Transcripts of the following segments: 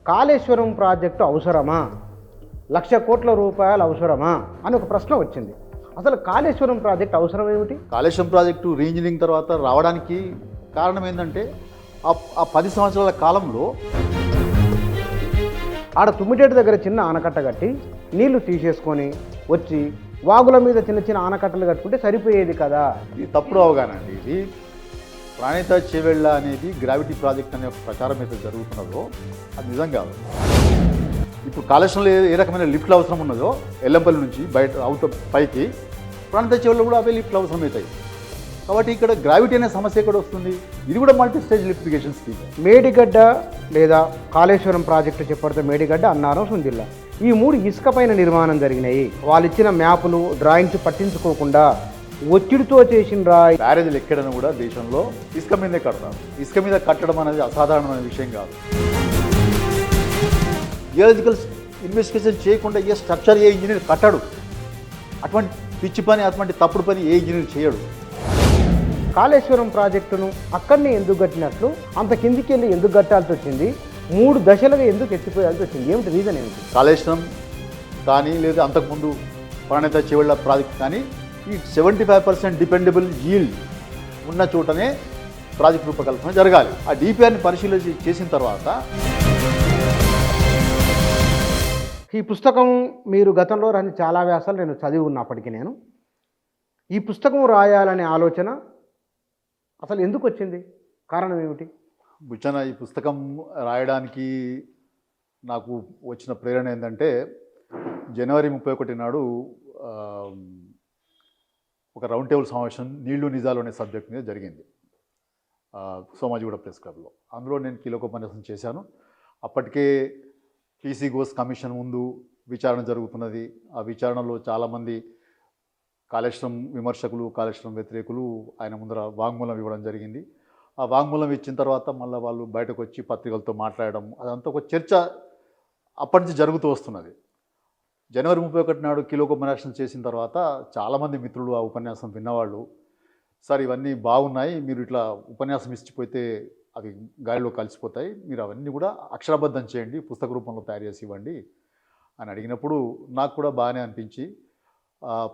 Kaleshwaram project అవసరమా, 1,00,00,000 రూపాయలు అవసరమా అని ఒక ప్రశ్న వచ్చింది. అసలు కాళేశ్వరం ప్రాజెక్ట్ అవసరం ఏమిటి? కాళేశ్వరం ప్రాజెక్టు రీఇంజనీరింగ్ తర్వాత రావడానికి కారణం ఏంటంటే ఆ 10 సంవత్సరాల కాలంలో ఆడ తుమ్మిటేటి దగ్గర చిన్న ఆనకట్ట కట్టి నీళ్లు తీసేసుకొని వచ్చి వాగుల మీద చిన్న చిన్న ఆనకట్టలు కట్టుకుంటే సరిపోయేది కదా. ఇది తప్పుడు అవగాహన అండి. ఇది ప్రాణిత చేవెళ్ళ అనేది గ్రావిటీ ప్రాజెక్ట్ అనే ఒక ప్రచారం అయితే జరుగుతున్నదో అది నిజం కాదు. ఇప్పుడు కాళేశ్వరంలో ఏ రకమైన లిఫ్ట్లు అవసరం ఉన్నదో ఎల్లంపల్లి నుంచి బయట పైకి ప్రాణిత చేవెళ్ళ కూడా అవే లిఫ్ట్లు అవసరం అవుతాయి. కాబట్టి ఇక్కడ గ్రావిటీ అనే సమస్య ఎక్కడ వస్తుంది? ఇది కూడా multi stage lift irrigation scheme. Medigadda లేదా కాళేశ్వరం ప్రాజెక్టు చెప్పడితే మేడిగడ్డ, అన్నారం, సుందిల్ల ఈ 3 ఇసుక పైన నిర్మాణం జరిగినాయి. వాళ్ళు ఇచ్చిన మ్యాపులు డ్రాయింగ్స్ పట్టించుకోకుండా ఒత్తిడితో చేసిన రాయి. బ్యారేజీలు ఎక్కడైనా కూడా దేశంలో ఇసుక మీదే కడతారు. ఇసుక మీద కట్టడం అనేది అసాధారణమైన విషయం కాదు. జియోలజికల్ ఇన్వెస్టిగేషన్ చేయకుండా ఏ స్ట్రక్చర్ ఏ ఇంజనీర్ కట్టాడు. అటువంటి పిచ్చి పని, అటువంటి తప్పుడు పని ఏ ఇంజనీర్ చేయడు. కాళేశ్వరం ప్రాజెక్టును అక్కడనే ఎందుకు కట్టినట్లు, అంత కిందికి వెళ్ళి ఎందుకు కట్టాల్సి వచ్చింది, 3 దశలుగా ఎందుకు ఎత్తిపోయాల్సి వచ్చింది, ఏమిటి రీజన్ ఏమిటి? కాళేశ్వరం కానీ లేదా అంతకుముందు ప్రాణిత చేవెళ్ళ ప్రాజెక్ట్ కానీ ఈ 75% డిపెండబుల్ ఈల్డ్ ఉన్న చోటనే ప్రాజెక్ట్ రూపకల్పన జరగాలి. ఆ డిపిఆర్ని పరిశీలన చేసిన తర్వాత ఈ పుస్తకం మీరు గతంలో రాని చాలా వ్యాసాలు నేను చదివి ఉన్నప్పటికీ ఈ పుస్తకం రాయాలనే ఆలోచన అసలు ఎందుకు వచ్చింది, కారణం ఏమిటి? బుచ్చన, ఈ పుస్తకం రాయడానికి నాకు వచ్చిన ప్రేరణ ఏంటంటే జనవరి 31 నాడు ఒక రౌండ్ టేబుల్ సమావేశం నీళ్లు నిజాలు అనే సబ్జెక్ట్ మీద జరిగింది సోమాజిగూడ ప్రెస్ క్లబ్లో. అందులో నేను కీలకోపన్యాసం చేశాను. అప్పటికే పీసీ ఘోష్ కమిషన్ ముందు విచారణ జరుగుతున్నది. ఆ విచారణలో చాలామంది కాళేశ్వరం విమర్శకులు, కాళేశ్వరం వ్యతిరేకులు ఆయన ముందర వాంగ్మూలం ఇవ్వడం జరిగింది. ఆ వాంగ్మూలం ఇచ్చిన తర్వాత మళ్ళీ వాళ్ళు బయటకు వచ్చి పత్రికలతో మాట్లాడడం, అదంతా ఒక చర్చ అప్పటి నుంచి జరుగుతూ వస్తున్నది. జనవరి 31 నాడు కీలకోపన్యాసం చేసిన తర్వాత చాలామంది మిత్రులు, ఆ ఉపన్యాసం విన్నవాళ్ళు, సార్ ఇవన్నీ బాగున్నాయి, మీరు ఇట్లా ఉపన్యాసం ఇచ్చిపోతే అవి గాలిలో కలిసిపోతాయి, మీరు అవన్నీ కూడా అక్షరబద్ధం చేయండి, పుస్తక రూపంలో తయారు చేసి ఇవ్వండి అని అడిగినప్పుడు నాకు కూడా బాగానే అనిపించి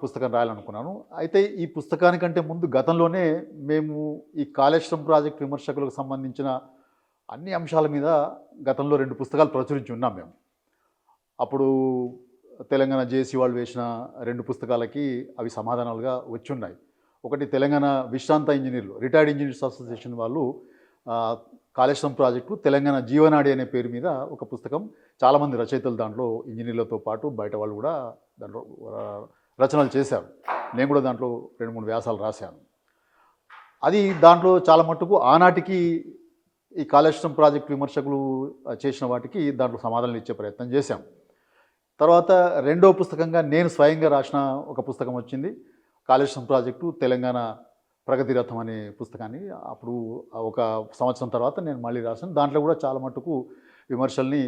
పుస్తకం రాయాలనుకున్నాను. అయితే ఈ పుస్తకానికంటే ముందు గతంలోనే మేము ఈ కాళేశ్వరం ప్రాజెక్ట్ విమర్శకులకు సంబంధించిన అన్ని అంశాల మీద గతంలో 2 పుస్తకాలు ప్రచురించి ఉన్నాం మేము. అప్పుడు తెలంగాణ జేసీ వాళ్ళు వేసిన 2 పుస్తకాలకి అవి సమాధానాలుగా వచ్చి ఉన్నాయి. ఒకటి తెలంగాణ విశ్రాంత ఇంజనీర్లు, రిటైర్డ్ ఇంజనీర్స్ అసోసియేషన్ వాళ్ళు కాళేశ్వరం ప్రాజెక్టు తెలంగాణ జీవనాడి అనే పేరు మీద ఒక పుస్తకం, చాలామంది రచయితలు దాంట్లో ఇంజనీర్లతో పాటు బయట వాళ్ళు కూడా దాంట్లో రచనలు చేశారు. నేను కూడా దాంట్లో 2-3 వ్యాసాలు రాశాను. అది దాంట్లో చాలా మట్టుకు ఆనాటికి ఈ కాళేశ్వరం ప్రాజెక్టు విమర్శకులు చేసిన వాటికి దాంట్లో సమాధానాలు ఇచ్చే ప్రయత్నం చేశాం. తర్వాత 2వ పుస్తకంగా నేను స్వయంగా రాసిన ఒక పుస్తకం వచ్చింది, కాళేశ్వరం ప్రాజెక్టు తెలంగాణ ప్రగతి రథం అనే పుస్తకాన్ని. అప్పుడు ఒక సంవత్సరం తర్వాత నేను మళ్ళీ రాశాను. దాంట్లో కూడా చాలా మట్టుకు విమర్శల్ని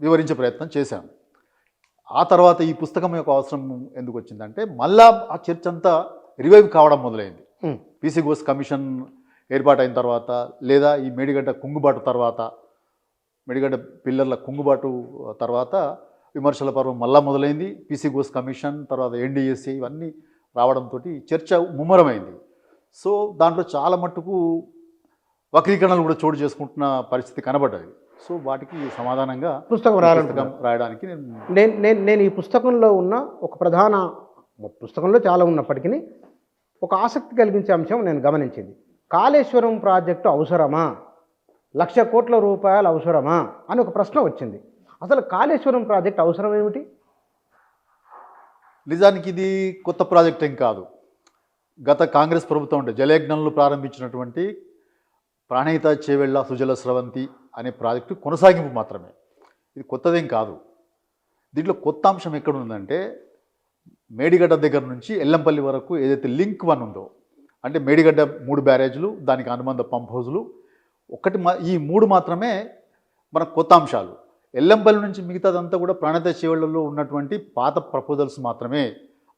వివరించే ప్రయత్నం చేశాను. ఆ తర్వాత ఈ పుస్తకం యొక్క అవసరం ఎందుకు వచ్చిందంటే మళ్ళా ఆ చర్చ అంతా రివైవ్ కావడం మొదలైంది. పీసీ ఘోష్ కమిషన్ ఏర్పాటైన తర్వాత, లేదా ఈ మేడిగడ్డ కుంగుబాటు తర్వాత, మేడిగడ్డ పిల్లర్ల కుంగుబాటు తర్వాత విమర్శల పర్వం మళ్ళా మొదలైంది. పీసీ ఘోష్ కమిషన్ తర్వాత ఎన్డీఎస్ఏ ఇవన్నీ రావడంతో చర్చ ముమ్మరమైంది. సో దాంట్లో చాలా మట్టుకు వక్రీకరణలు కూడా చోటు చేసుకుంటున్న పరిస్థితి కనబడ్డది. సో వాటికి సమాధానంగా పుస్తకం రాయడానికి నేను ఈ పుస్తకంలో ఉన్న ఒక ప్రధాన, పుస్తకంలో చాలా ఉన్నప్పటికీ ఒక ఆసక్తి కలిగించే అంశం నేను గమనించింది. కాళేశ్వరం ప్రాజెక్టు అవసరమా, 1,00,00,000 రూపాయలు అవసరమా అని ఒక ప్రశ్న వచ్చింది. అసలు కాళేశ్వరం ప్రాజెక్ట్ అవసరం ఏమిటి? నిజానికి ఇది కొత్త ప్రాజెక్ట్ ఏం కాదు. గత కాంగ్రెస్ ప్రభుత్వం అంటే జలయజ్ఞంలో ప్రారంభించినటువంటి ప్రాణహిత చేవెళ్ళ సుజల స్రవంతి అనే ప్రాజెక్టు కొనసాగింపు మాత్రమే. ఇది కొత్తదేం కాదు. దీంట్లో కొత్త అంశం ఎక్కడ ఉందంటే మేడిగడ్డ దగ్గర నుంచి ఎల్లంపల్లి వరకు ఏదైతే లింక్ 1 ఉందో, అంటే మేడిగడ్డ 3 బ్యారేజ్లు, దానికి అనుబంధ పంప్ హౌజులు, ఈ 3 మాత్రమే మన కొత్త అంశాలు. ఎల్లంపల్లి నుంచి మిగతాదంతా కూడా ప్రాణహిత చేవెళ్లలో ఉన్నటువంటి పాత ప్రపోజల్స్ మాత్రమే.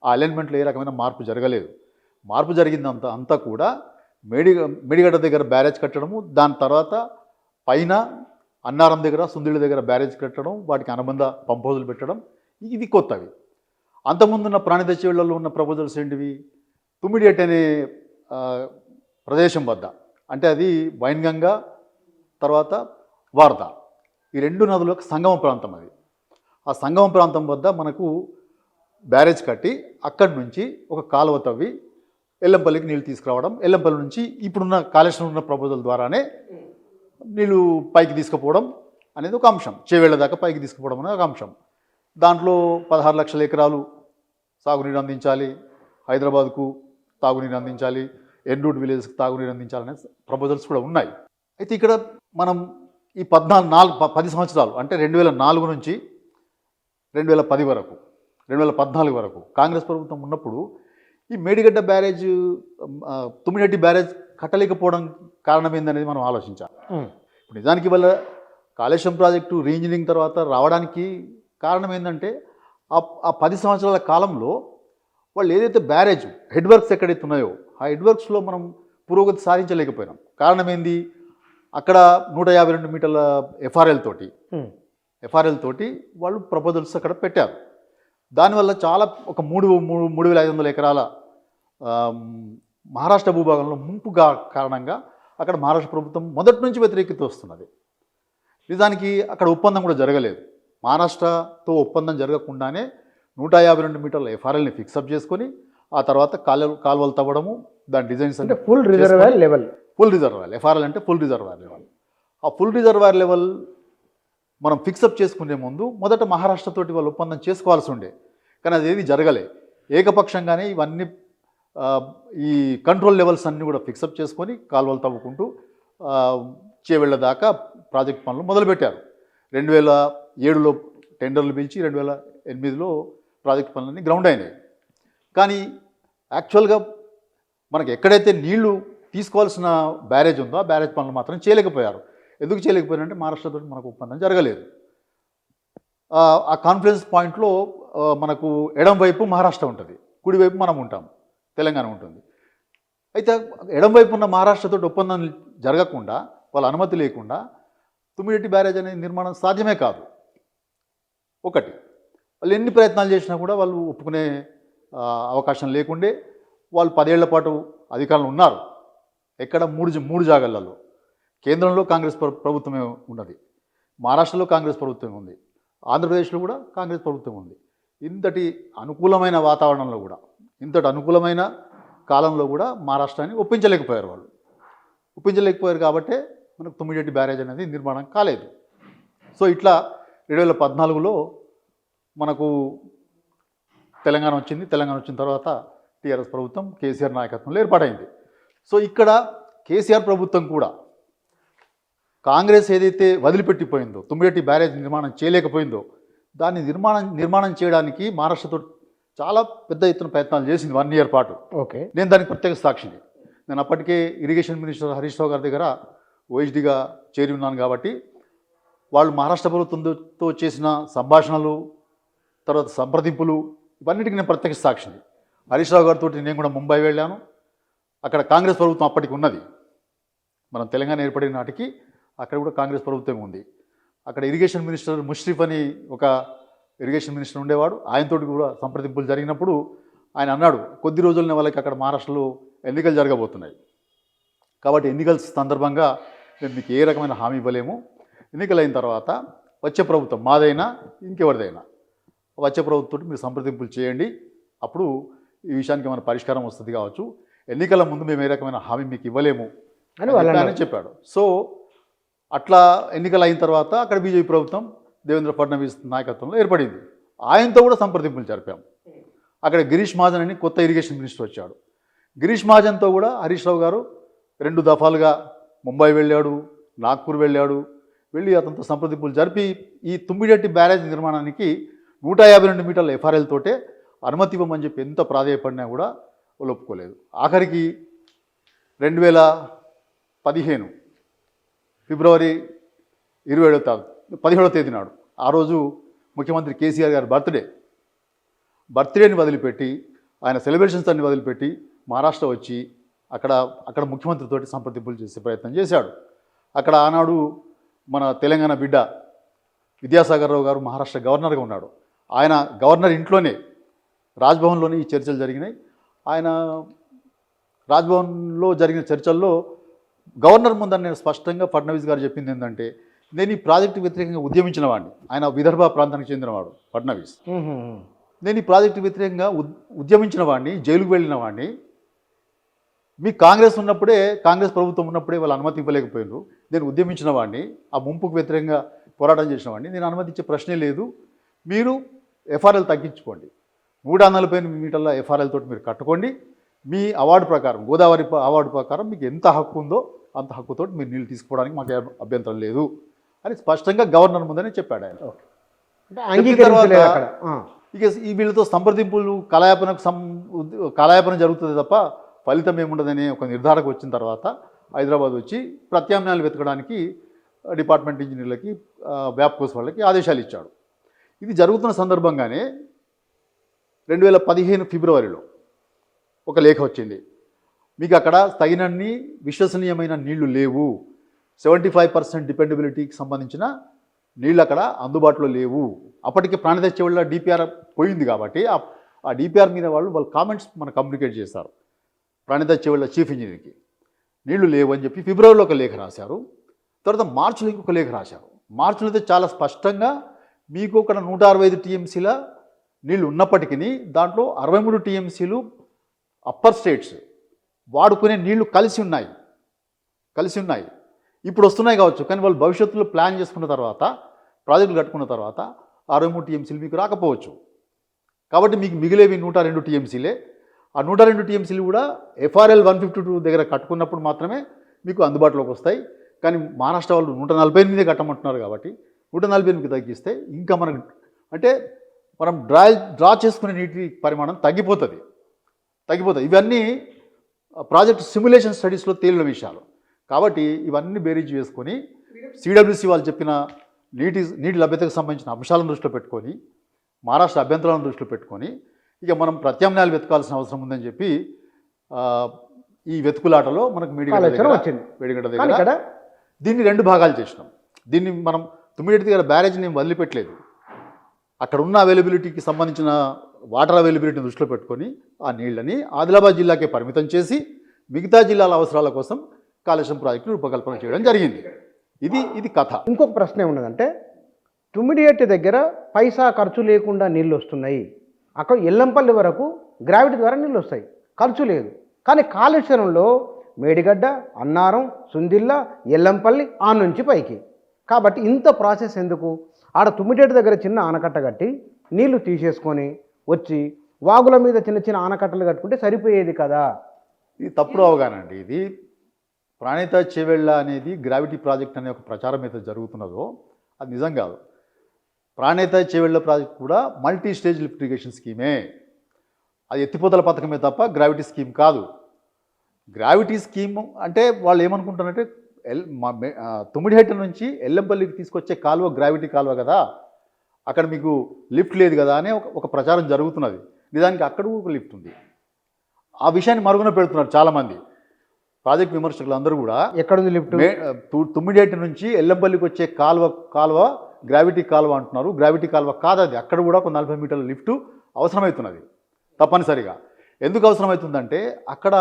ఆ అలైన్మెంట్లో ఏ రకమైన మార్పు జరగలేదు. మార్పు జరిగిందంతా కూడా మేడిగడ్డ దగ్గర బ్యారేజ్ కట్టడము, దాని తర్వాత పైన అన్నారం దగ్గర సుందిళ్ళ దగ్గర బ్యారేజ్ కట్టడం, వాటికి అనుబంధ పంప్ హౌజులు పెట్టడం ఇది కొత్తవి. అంతకుముందున్న ప్రాణిత చెరువులలో ఉన్న ప్రపోజల్స్ ఏంటివి? తుమ్మిడియట్ అనే ప్రదేశం వద్ద, అంటే అది వైన్గంగా తర్వాత వార్ధ, ఈ రెండు నదులకు సంగమ ప్రాంతం అది. ఆ సంగమ ప్రాంతం వద్ద మనకు బ్యారేజ్ కట్టి అక్కడి నుంచి ఒక కాలువ తవ్వి ఎల్లంపల్లికి నీళ్ళు తీసుకురావడం, ఎల్లంపల్లి నుంచి ఇప్పుడున్న కాళేశ్వరం ఉన్న ప్రపోజల్ ద్వారానే నీళ్ళు పైకి తీసుకుపోవడం అనేది ఒక అంశం. చేవేళ్ల దాకా పైకి తీసుకుపోవడం అనేది ఒక అంశం. దాంట్లో 16 లక్షల ఎకరాలు సాగునీరు అందించాలి, హైదరాబాద్కు తాగునీరు అందించాలి, ఎన్రూట్ విలేజ్కి తాగునీరు అందించాలనే ప్రపోజల్స్ కూడా ఉన్నాయి. అయితే ఇక్కడ మనం ఈ 10 సంవత్సరాలు అంటే 2004 నుంచి 2010 వరకు 2014 వరకు కాంగ్రెస్ ప్రభుత్వం ఉన్నప్పుడు ఈ మేడిగడ్డ బ్యారేజ్, తుమ్మిడిహట్టి బ్యారేజ్ కట్టలేకపోవడం కారణం ఏందనేది మనం ఆలోచించాలి. ఇప్పుడు నిజానికి వల్ల కాళేశ్వరం ప్రాజెక్టు రీఇంజనీరింగ్ తర్వాత రావడానికి కారణం ఏంటంటే ఆ 10 సంవత్సరాల కాలంలో వాళ్ళు ఏదైతే బ్యారేజ్ హెడ్ వర్క్స్ ఎక్కడైతే ఉన్నాయో ఆ హెడ్ వర్క్స్లో మనం పురోగతి సాధించలేకపోయినాం. కారణం ఏంది? అక్కడ 152 మీటర్ల ఎఫ్ఆర్ఎల్ తోటి వాళ్ళు ప్రపోజల్స్ అక్కడ పెట్టారు. దానివల్ల చాలా ఒక 3,500 ఎకరాల మహారాష్ట్ర భూభాగంలో ముంపు కారణంగా అక్కడ మహారాష్ట్ర ప్రభుత్వం మొదటి నుంచి వ్యతిరేకత వస్తున్నది. నిజానికి అక్కడ ఒప్పందం కూడా జరగలేదు. మహారాష్ట్రతో ఒప్పందం జరగకుండానే 152 మీటర్ల ఎఫ్ఆర్ఎల్ని ఫిక్సప్ చేసుకొని ఆ తర్వాత కాలువలు తవ్వడము, దాని డిజైన్స్ అంటే ఫుల్ రిజర్వాయర్ లెవెల్, ఎఫ్ఆర్ఎల్ అంటే ఫుల్ రిజర్వాయర్ లెవెల్. ఆ ఫుల్ రిజర్వాయర్ లెవెల్ మనం ఫిక్సప్ చేసుకునే ముందు మొదట మహారాష్ట్రతోటి వాళ్ళు ఒప్పందం చేసుకోవాల్సి ఉండే, కానీ అది ఏది జరగలే. ఏకపక్షంగానే ఇవన్నీ ఈ కంట్రోల్ లెవెల్స్ అన్నీ కూడా ఫిక్సప్ చేసుకొని కాలువలు తవ్వుకుంటూ చేవేళ్ల దాకా ప్రాజెక్ట్ పనులు మొదలుపెట్టారు. 2007లో టెండర్లు పిలిచి 2008లో ప్రాజెక్ట్ పనులన్నీ గ్రౌండ్ అయినాయి. కానీ యాక్చువల్గా మనకి ఎక్కడైతే నీళ్లు తీసుకోవాల్సిన బ్యారేజ్ ఉందో ఆ బ్యారేజ్ పనులు మాత్రం చేయలేకపోయారు. ఎందుకు చేయలేకపోయారంటే మహారాష్ట్రతో మనకు ఒప్పందం జరగలేదు. ఆ కాన్ఫరెన్స్ పాయింట్లో మనకు ఎడం వైపు మహారాష్ట్ర ఉంటుంది, కుడివైపు మనం ఉంటాం, తెలంగాణ ఉంటుంది. అయితే ఎడం వైపు ఉన్న మహారాష్ట్రతో ఒప్పందం జరగకుండా, వాళ్ళ అనుమతి లేకుండా తుమ్మిడిహట్టి బ్యారేజ్ అనే నిర్మాణం సాధ్యమే కాదు. ఒకటి, వాళ్ళు ఎన్ని ప్రయత్నాలు చేసినా కూడా వాళ్ళు ఒప్పుకునే అవకాశం లేకుండే. వాళ్ళు 10 ఏళ్ల పాటు అధికారంలో ఉన్నారు. ఎక్కడ మూడు జాగాలలో కేంద్రంలో కాంగ్రెస్ ప్రభుత్వమే ఉన్నది, మహారాష్ట్రలో కాంగ్రెస్ ప్రభుత్వం ఉంది, ఆంధ్రప్రదేశ్లో కూడా కాంగ్రెస్ ప్రభుత్వం ఉంది. ఇంతటి అనుకూలమైన వాతావరణంలో కూడా, ఇంతటి అనుకూలమైన కాలంలో కూడా మహారాష్ట్రాన్ని ఒప్పించలేకపోయారు. వాళ్ళు ఒప్పించలేకపోయారు కాబట్టే మనకు తుమ్మిడిహట్టి బ్యారేజ్ అనేది నిర్మాణం కాలేదు. సో ఇట్లా 2014లో మనకు తెలంగాణ వచ్చింది. తెలంగాణ వచ్చిన తర్వాత టీఆర్ఎస్ ప్రభుత్వం కేసీఆర్ నాయకత్వంలో ఏర్పాటైంది. సో ఇక్కడ కేసీఆర్ ప్రభుత్వం కూడా కాంగ్రెస్ ఏదైతే వదిలిపెట్టిపోయిందో, తుమ్మిడిహట్టి బ్యారేజ్ నిర్మాణం చేయలేకపోయిందో, దాన్ని నిర్మాణం చేయడానికి మహారాష్ట్రతో చాలా పెద్ద ఎత్తున ప్రయత్నాలు చేసింది 1 ఇయర్ పాటు. ఓకే, నేను దానికి ప్రత్యేక సాక్షిని. నేను అప్పటికే ఇరిగేషన్ మినిస్టర్ హరీష్ రావు గారి దగ్గర ఓహెచ్డీగా చేరి ఉన్నాను కాబట్టి వాళ్ళు మహారాష్ట్ర ప్రభుత్వంతో చేసిన సంభాషణలు, తర్వాత సంప్రదింపులు, ఇవన్నిటికీ నేను ప్రత్యక్ష సాక్షిని. హరీష్ రావు గారితో నేను కూడా ముంబై వెళ్ళాను. అక్కడ కాంగ్రెస్ ప్రభుత్వం అప్పటికి ఉన్నది. మనం తెలంగాణ ఏర్పడిన నాటికి అక్కడ కూడా కాంగ్రెస్ ప్రభుత్వం ఉంది. అక్కడ ఇరిగేషన్ మినిస్టర్ ముష్రిఫ్ అని ఒక ఇరిగేషన్ మినిస్టర్ ఉండేవాడు. ఆయనతో కూడా సంప్రదింపులు జరిగినప్పుడు ఆయన అన్నాడు, కొద్ది రోజులనే వాళ్ళకి అక్కడ మహారాష్ట్రలో ఎన్నికలు జరగబోతున్నాయి కాబట్టి ఎన్నికల సందర్భంగా మేము మీకు ఏ రకమైన హామీ ఇవ్వలేము. ఎన్నికలైన తర్వాత వచ్చే ప్రభుత్వం మాదైనా ఇంకెవరిదైనా వచ్చే ప్రభుత్వంతో మీరు సంప్రదింపులు చేయండి, అప్పుడు ఈ విషయానికి ఏమైనా పరిష్కారం వస్తుంది కావచ్చు. ఎన్నికల ముందు మేము ఏ రకమైన హామీ మీకు ఇవ్వలేము అని చెప్పాడు. సో అట్లా ఎన్నికలు అయిన తర్వాత అక్కడ బీజేపీ ప్రభుత్వం దేవేంద్ర ఫడ్నవీస్ నాయకత్వంలో ఏర్పడింది. ఆయనతో కూడా సంప్రదింపులు జరిపాం. అక్కడ గిరీష్ మహాజన్ అని కొత్త ఇరిగేషన్ మినిస్టర్ వచ్చాడు. గిరీష్ మహాజన్తో కూడా హరీష్ రావు గారు 2 దఫాలుగా ముంబై వెళ్ళాడు, నాగ్పూర్ వెళ్ళాడు. వెళ్ళి అతనితో సంప్రదింపులు జరిపి ఈ తుమ్మిడిహట్టి బ్యారేజ్ నిర్మాణానికి 152 మీటర్ల ఎఫ్ఆర్ఎల్ తోటే అనుమతి ఇవ్వమని చెప్పి ఎంత ప్రాధేయపడినా కూడా వాళ్ళు ఒప్పుకోలేదు. ఆఖరికి 2015 ఫిబ్రవరి 17వ తేదీ నాడు, ఆ రోజు ముఖ్యమంత్రి కేసీఆర్ గారి బర్త్డేని వదిలిపెట్టి, ఆయన సెలబ్రేషన్స్ అన్ని వదిలిపెట్టి మహారాష్ట్ర వచ్చి అక్కడ ముఖ్యమంత్రితోటి సంప్రదింపులు చేసే ప్రయత్నం చేశాడు. అక్కడ ఆనాడు మన తెలంగాణ బిడ్డ విద్యాసాగర్ రావు గారు మహారాష్ట్ర గవర్నర్గా ఉన్నాడు. ఆయన గవర్నర్ ఇంట్లోనే రాజ్భవన్లోనే ఈ చర్చలు జరిగినాయి. ఆయన రాజ్భవన్లో జరిగిన చర్చల్లో గవర్నర్ ముందర నేను స్పష్టంగా ఫడ్నవీస్ గారు చెప్పింది ఏంటంటే, నేను ఈ ప్రాజెక్టు వ్యతిరేకంగా ఉద్యమించిన వాడిని. ఆయన విదర్భ ప్రాంతానికి చెందినవాడు ఫడ్నవీస్. నేను ఈ ప్రాజెక్టు వ్యతిరేకంగా ఉద్యమించిన వాడిని, జైలుకు వెళ్ళిన వాడిని. మీ కాంగ్రెస్ ఉన్నప్పుడే, కాంగ్రెస్ ప్రభుత్వం ఉన్నప్పుడే వాళ్ళు అనుమతి ఇవ్వలేకపోయినారు. నేను ఉద్యమించిన వాడిని, ఆ ముంపుకు వ్యతిరేకంగా పోరాటం చేసిన వాడిని. నేను అనుమతించే ప్రశ్నే లేదు. మీరు ఎఫ్ఆర్ఎల్ తగ్గించుకోండి, 148 మీటర్ల ఎఫ్ఆర్ఎల్ తోటి మీరు కట్టుకోండి. మీ అవార్డు ప్రకారం, గోదావరి అవార్డు ప్రకారం మీకు ఎంత హక్కు ఉందో అంత హక్కుతో మీరు నీళ్ళు తీసుకోవడానికి మాకు అభ్యంతరం లేదు అని స్పష్టంగా గవర్నర్ ముందనే చెప్పాడు ఆయన. ఇక ఈ వీళ్ళతో సంప్రదింపులు కలాయాపన జరుగుతుంది తప్ప ఫలితం ఏముండదనే ఒక నిర్ధారకు వచ్చిన తర్వాత హైదరాబాద్ వచ్చి ప్రత్యామ్నాయాలు వెతకడానికి డిపార్ట్మెంట్ ఇంజనీర్లకి, వ్యాప్కోస్ వాళ్ళకి ఆదేశాలు ఇచ్చాడు. ఇది జరుగుతున్న సందర్భంగానే 2015 ఫిబ్రవరిలో ఒక లేఖ వచ్చింది. మీకు అక్కడ తగినన్ని విశ్వసనీయమైన నీళ్లు లేవు, 75% డిపెండబిలిటీకి సంబంధించిన నీళ్ళు అక్కడ అందుబాటులో లేవు. అప్పటికే ప్రాణదశ చెవుల డిపిఆర్ పోయింది కాబట్టి ఆ డిపిఆర్ మీద వాళ్ళు కామెంట్స్ మనకు కమ్యూనికేట్ చేశారు. ప్రాణదశ చెవుల చీఫ్ ఇంజనీర్కి నీళ్లు లేవు అని చెప్పి ఫిబ్రవరిలో ఒక లేఖ రాశారు. తర్వాత మార్చిలో ఇంకొక లేఖ రాశారు. మార్చిలో అయితే చాలా స్పష్టంగా మీకు అక్కడ 165 టీఎంసీల నీళ్ళు ఉన్నప్పటికీ దాంట్లో 63 టీఎంసీలు అప్పర్ స్టేట్స్ వాడుకునే నీళ్లు కలిసి ఉన్నాయి. ఇప్పుడు వస్తున్నాయి కావచ్చు, కానీ వాళ్ళు భవిష్యత్తులో ప్లాన్ చేసుకున్న తర్వాత, ప్రాజెక్టులు కట్టుకున్న తర్వాత 63 టీఎంసీలు మీకు రాకపోవచ్చు. కాబట్టి మీకు మిగిలేవి 102 టీఎంసీలే. ఆ 102 టీఎంసీలు కూడా ఎఫ్ఆర్ఎల్ 152 దగ్గర కట్టుకున్నప్పుడు మాత్రమే మీకు అందుబాటులోకి వస్తాయి. కానీ మహారాష్ట్ర వాళ్ళు 148 కట్టమంటున్నారు కాబట్టి 148కి తగ్గిస్తే ఇంకా మనం డ్రా చేసుకునే నీటి పరిమాణం తగ్గిపోతుంది. ఇవన్నీ ప్రాజెక్ట్ సిమ్యులేషన్ స్టడీస్లో తేలిన విషయాలు. కాబట్టి ఇవన్నీ బేరీజ్ వేసుకొని సిడబ్ల్యూసి వాళ్ళు చెప్పిన నీటి లభ్యతకు సంబంధించిన అంశాలను దృష్టిలో పెట్టుకొని, మహారాష్ట్ర అభ్యంతరాలను దృష్టిలో పెట్టుకొని ఇక మనం ప్రత్యామ్నాయాలు వెతకాల్సిన అవసరం ఉందని చెప్పి ఈ వెతుకులాటలో మనకు మేడిగడ్డ దగ్గర దీన్ని 2 భాగాలు చేసినాం. దీన్ని మనం తుమ్మిడి దగ్గర బ్యారేజ్ని వదిలిపెట్టలేదు. అక్కడ ఉన్న అవైలబిలిటీకి సంబంధించిన వాటర్ అవైలబిలిటీని దృష్టిలో పెట్టుకొని ఆ నీళ్ళని ఆదిలాబాద్ జిల్లాకే పరిమితం చేసి మిగతా జిల్లాల అవసరాల కోసం కాళేశ్వరం ప్రాజెక్టు రూపకల్పన చేయడం జరిగింది. ఇది కథ. ఇంకొక ప్రశ్న ఏమున్నదంటే, తుమ్మిడియేటి దగ్గర పైసా ఖర్చు లేకుండా నీళ్ళు వస్తున్నాయి. అక్కడ ఎల్లంపల్లి వరకు గ్రావిటీ ద్వారా నీళ్ళు వస్తాయి, ఖర్చు లేదు. కానీ కాళేశ్వరంలో మేడిగడ్డ, అన్నారం, సుందిల్ల, ఎల్లంపల్లి ఆ నుంచి పైకి. కాబట్టి ఇంత ప్రాసెస్ ఎందుకు? ఆడ తుమ్మిడేటి దగ్గర చిన్న ఆనకట్ట కట్టి నీళ్లు తీసేసుకొని వచ్చి వాగుల మీద చిన్న చిన్న ఆనకట్టలు కట్టుకుంటే సరిపోయేది కదా. ఇది తప్పుడు అవగాహన అండి. ఇది ప్రాణిత చేవెళ్ళ అనేది గ్రావిటీ ప్రాజెక్ట్ అనే ఒక ప్రచారం అయితే జరుగుతున్నదో అది నిజం కాదు. ప్రాణిత చేవెళ్ళ ప్రాజెక్ట్ కూడా మల్టీ స్టేజ్ లిఫ్ట్ ఇరిగేషన్ స్కీమే. అది ఎత్తిపోతల పథకమే తప్ప గ్రావిటీ స్కీమ్ కాదు. గ్రావిటీ స్కీమ్ అంటే వాళ్ళు ఏమనుకుంటారంటే తుమ్మిడిహెట్ట నుంచి ఎల్లంపల్లికి తీసుకొచ్చే కాలువ గ్రావిటీ కాలువ కదా, అక్కడ మీకు లిఫ్ట్ లేదు కదా అనే ఒక ప్రచారం జరుగుతున్నది. నిజానికి అక్కడ ఒక లిఫ్ట్ ఉంది. ఆ విషయాన్ని మరుగున పెడుతున్నారు చాలామంది ప్రాజెక్ట్ విమర్శకులు అందరూ కూడా. ఎక్కడుంది లిఫ్ట్? తుమ్మిడిహెట్ట నుంచి ఎల్లంపల్లికి వచ్చే కాలువ గ్రావిటీ కాలువ అంటున్నారు. గ్రావిటీ కాలువ కాదు అది. అక్కడ కూడా ఒక 40 మీటర్ల లిఫ్ట్ అవసరమవుతున్నది తప్పనిసరిగా. ఎందుకు అవసరమవుతుందంటే అక్కడ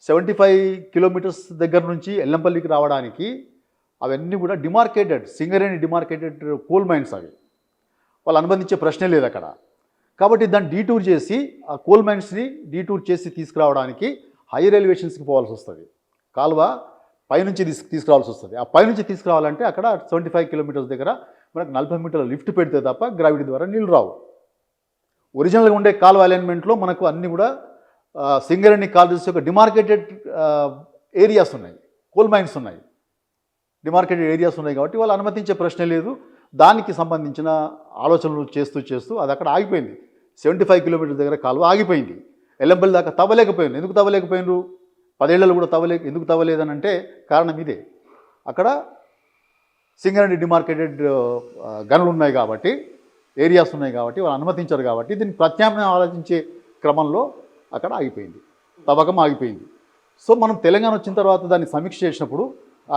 75 కిలోమీటర్స్ దగ్గర నుంచి ఎల్లంపల్లికి రావడానికి అవన్నీ కూడా సింగరేణి డిమార్కేటెడ్ కోల్ మైన్స్. అవి వాళ్ళు అనుబంధించే ప్రశ్నే లేదు అక్కడ. కాబట్టి దాన్ని డీటూర్ చేసి ఆ కోల్ మైన్స్ని డీటూర్ చేసి తీసుకురావడానికి హైయర్ ఎలివేషన్స్కి పోవాల్సి వస్తుంది. కాలువ పైనుంచి తీసుకురావాల్సి వస్తుంది. ఆ పైనుంచి తీసుకురావాలంటే అక్కడ 75 కిలోమీటర్స్ దగ్గర మనకు 40 మీటర్ల లిఫ్ట్ పెడితే తప్ప గ్రావిటీ ద్వారా నీళ్ళు రావు. ఒరిజినల్గా ఉండే కాలువ అలైన్మెంట్లో మనకు అన్నీ కూడా సింగరేణి కాలేజెస్ యొక్క డిమార్కేటెడ్ ఏరియాస్ ఉన్నాయి, కోల్ మైన్స్ ఉన్నాయి, డిమార్కేటెడ్ ఏరియాస్ ఉన్నాయి. కాబట్టి వాళ్ళు అనుమతించే ప్రశ్నే లేదు. దానికి సంబంధించిన ఆలోచనలు చేస్తూ అది అక్కడ ఆగిపోయింది. 75 కిలోమీటర్ల దగ్గర కాలువ ఆగిపోయింది. ఎల్లంపల్లి దాకా తవ్వలేకపోయింది. ఎందుకు తవ్వలేకపోయినారు? 10 ఏళ్లలో కూడా ఎందుకు తవ్వలేదని అంటే కారణం ఇదే. అక్కడ సింగరేణి డిమార్కేటెడ్ గనులు ఉన్నాయి కాబట్టి, ఏరియాస్ ఉన్నాయి కాబట్టి వాళ్ళు అనుమతించారు. కాబట్టి దీన్ని ప్రత్యామ్నాయం ఆలోచించే క్రమంలో అక్కడ ఆగిపోయింది, తవ్వకం ఆగిపోయింది. సో మనం తెలంగాణ వచ్చిన తర్వాత దాన్ని సమీక్ష చేసినప్పుడు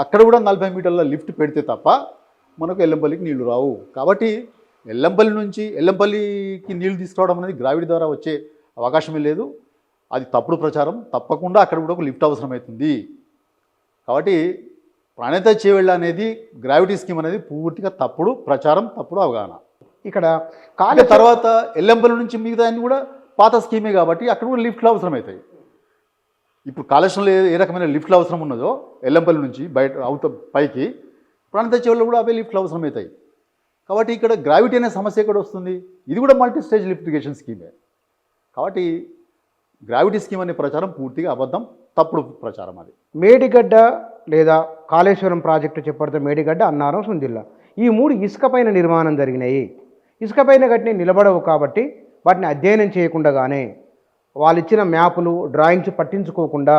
అక్కడ కూడా 40 మీటర్ల లిఫ్ట్ పెడితే తప్ప మనకు ఎల్లంపల్లికి నీళ్లు రావు. కాబట్టి ఎల్లంపల్లి నుంచి ఎల్లంపల్లికి నీళ్లు తీసుకురావడం అనేది గ్రావిటీ ద్వారా వచ్చే అవకాశమే లేదు. అది తప్పుడు ప్రచారం. తప్పకుండా అక్కడ కూడా ఒక లిఫ్ట్ అవసరమవుతుంది. కాబట్టి ప్రాణహిత చేవెళ్ళ అనేది గ్రావిటీ స్కీమ్ అనేది పూర్తిగా తప్పుడు ప్రచారం, తప్పుడు అవగాహన. ఇక్కడ తర్వాత ఎల్లంపల్లి నుంచి మిగతా అన్ని కూడా పాత స్కీమే కాబట్టి అక్కడ కూడా లిఫ్ట్లు అవసరమవుతాయి. ఇప్పుడు కాళేశ్వరంలో ఏ రకమైన లిఫ్ట్లు అవసరం ఉన్నదో ఎల్లంపల్లి నుంచి బయట పైకి ప్రాణహిత చేవెళ్ళలో కూడా అవే లిఫ్ట్లు అవసరమవుతాయి. కాబట్టి ఇక్కడ గ్రావిటీ అనే సమస్య ఎక్కడ వస్తుంది? ఇది కూడా మల్టీ స్టేజ్ లిఫ్టిగేషన్ స్కీమే. కాబట్టి గ్రావిటీ స్కీమ్ అనే ప్రచారం పూర్తిగా అబద్ధం, తప్పుడు ప్రచారం. అది మేడిగడ్డ లేదా కాళేశ్వరం ప్రాజెక్టు చెప్పడితే మేడిగడ్డ, అన్నారం, సుందిల్ల ఈ 3 ఇసుక పైన నిర్మాణం జరిగినాయి. ఇసుక పైన కట్టిన నిలబడవు కాబట్టి వాటిని అధ్యయనం చేయకుండానే వాళ్ళు ఇచ్చిన మ్యాపులు డ్రాయింగ్స్ పట్టించుకోకుండా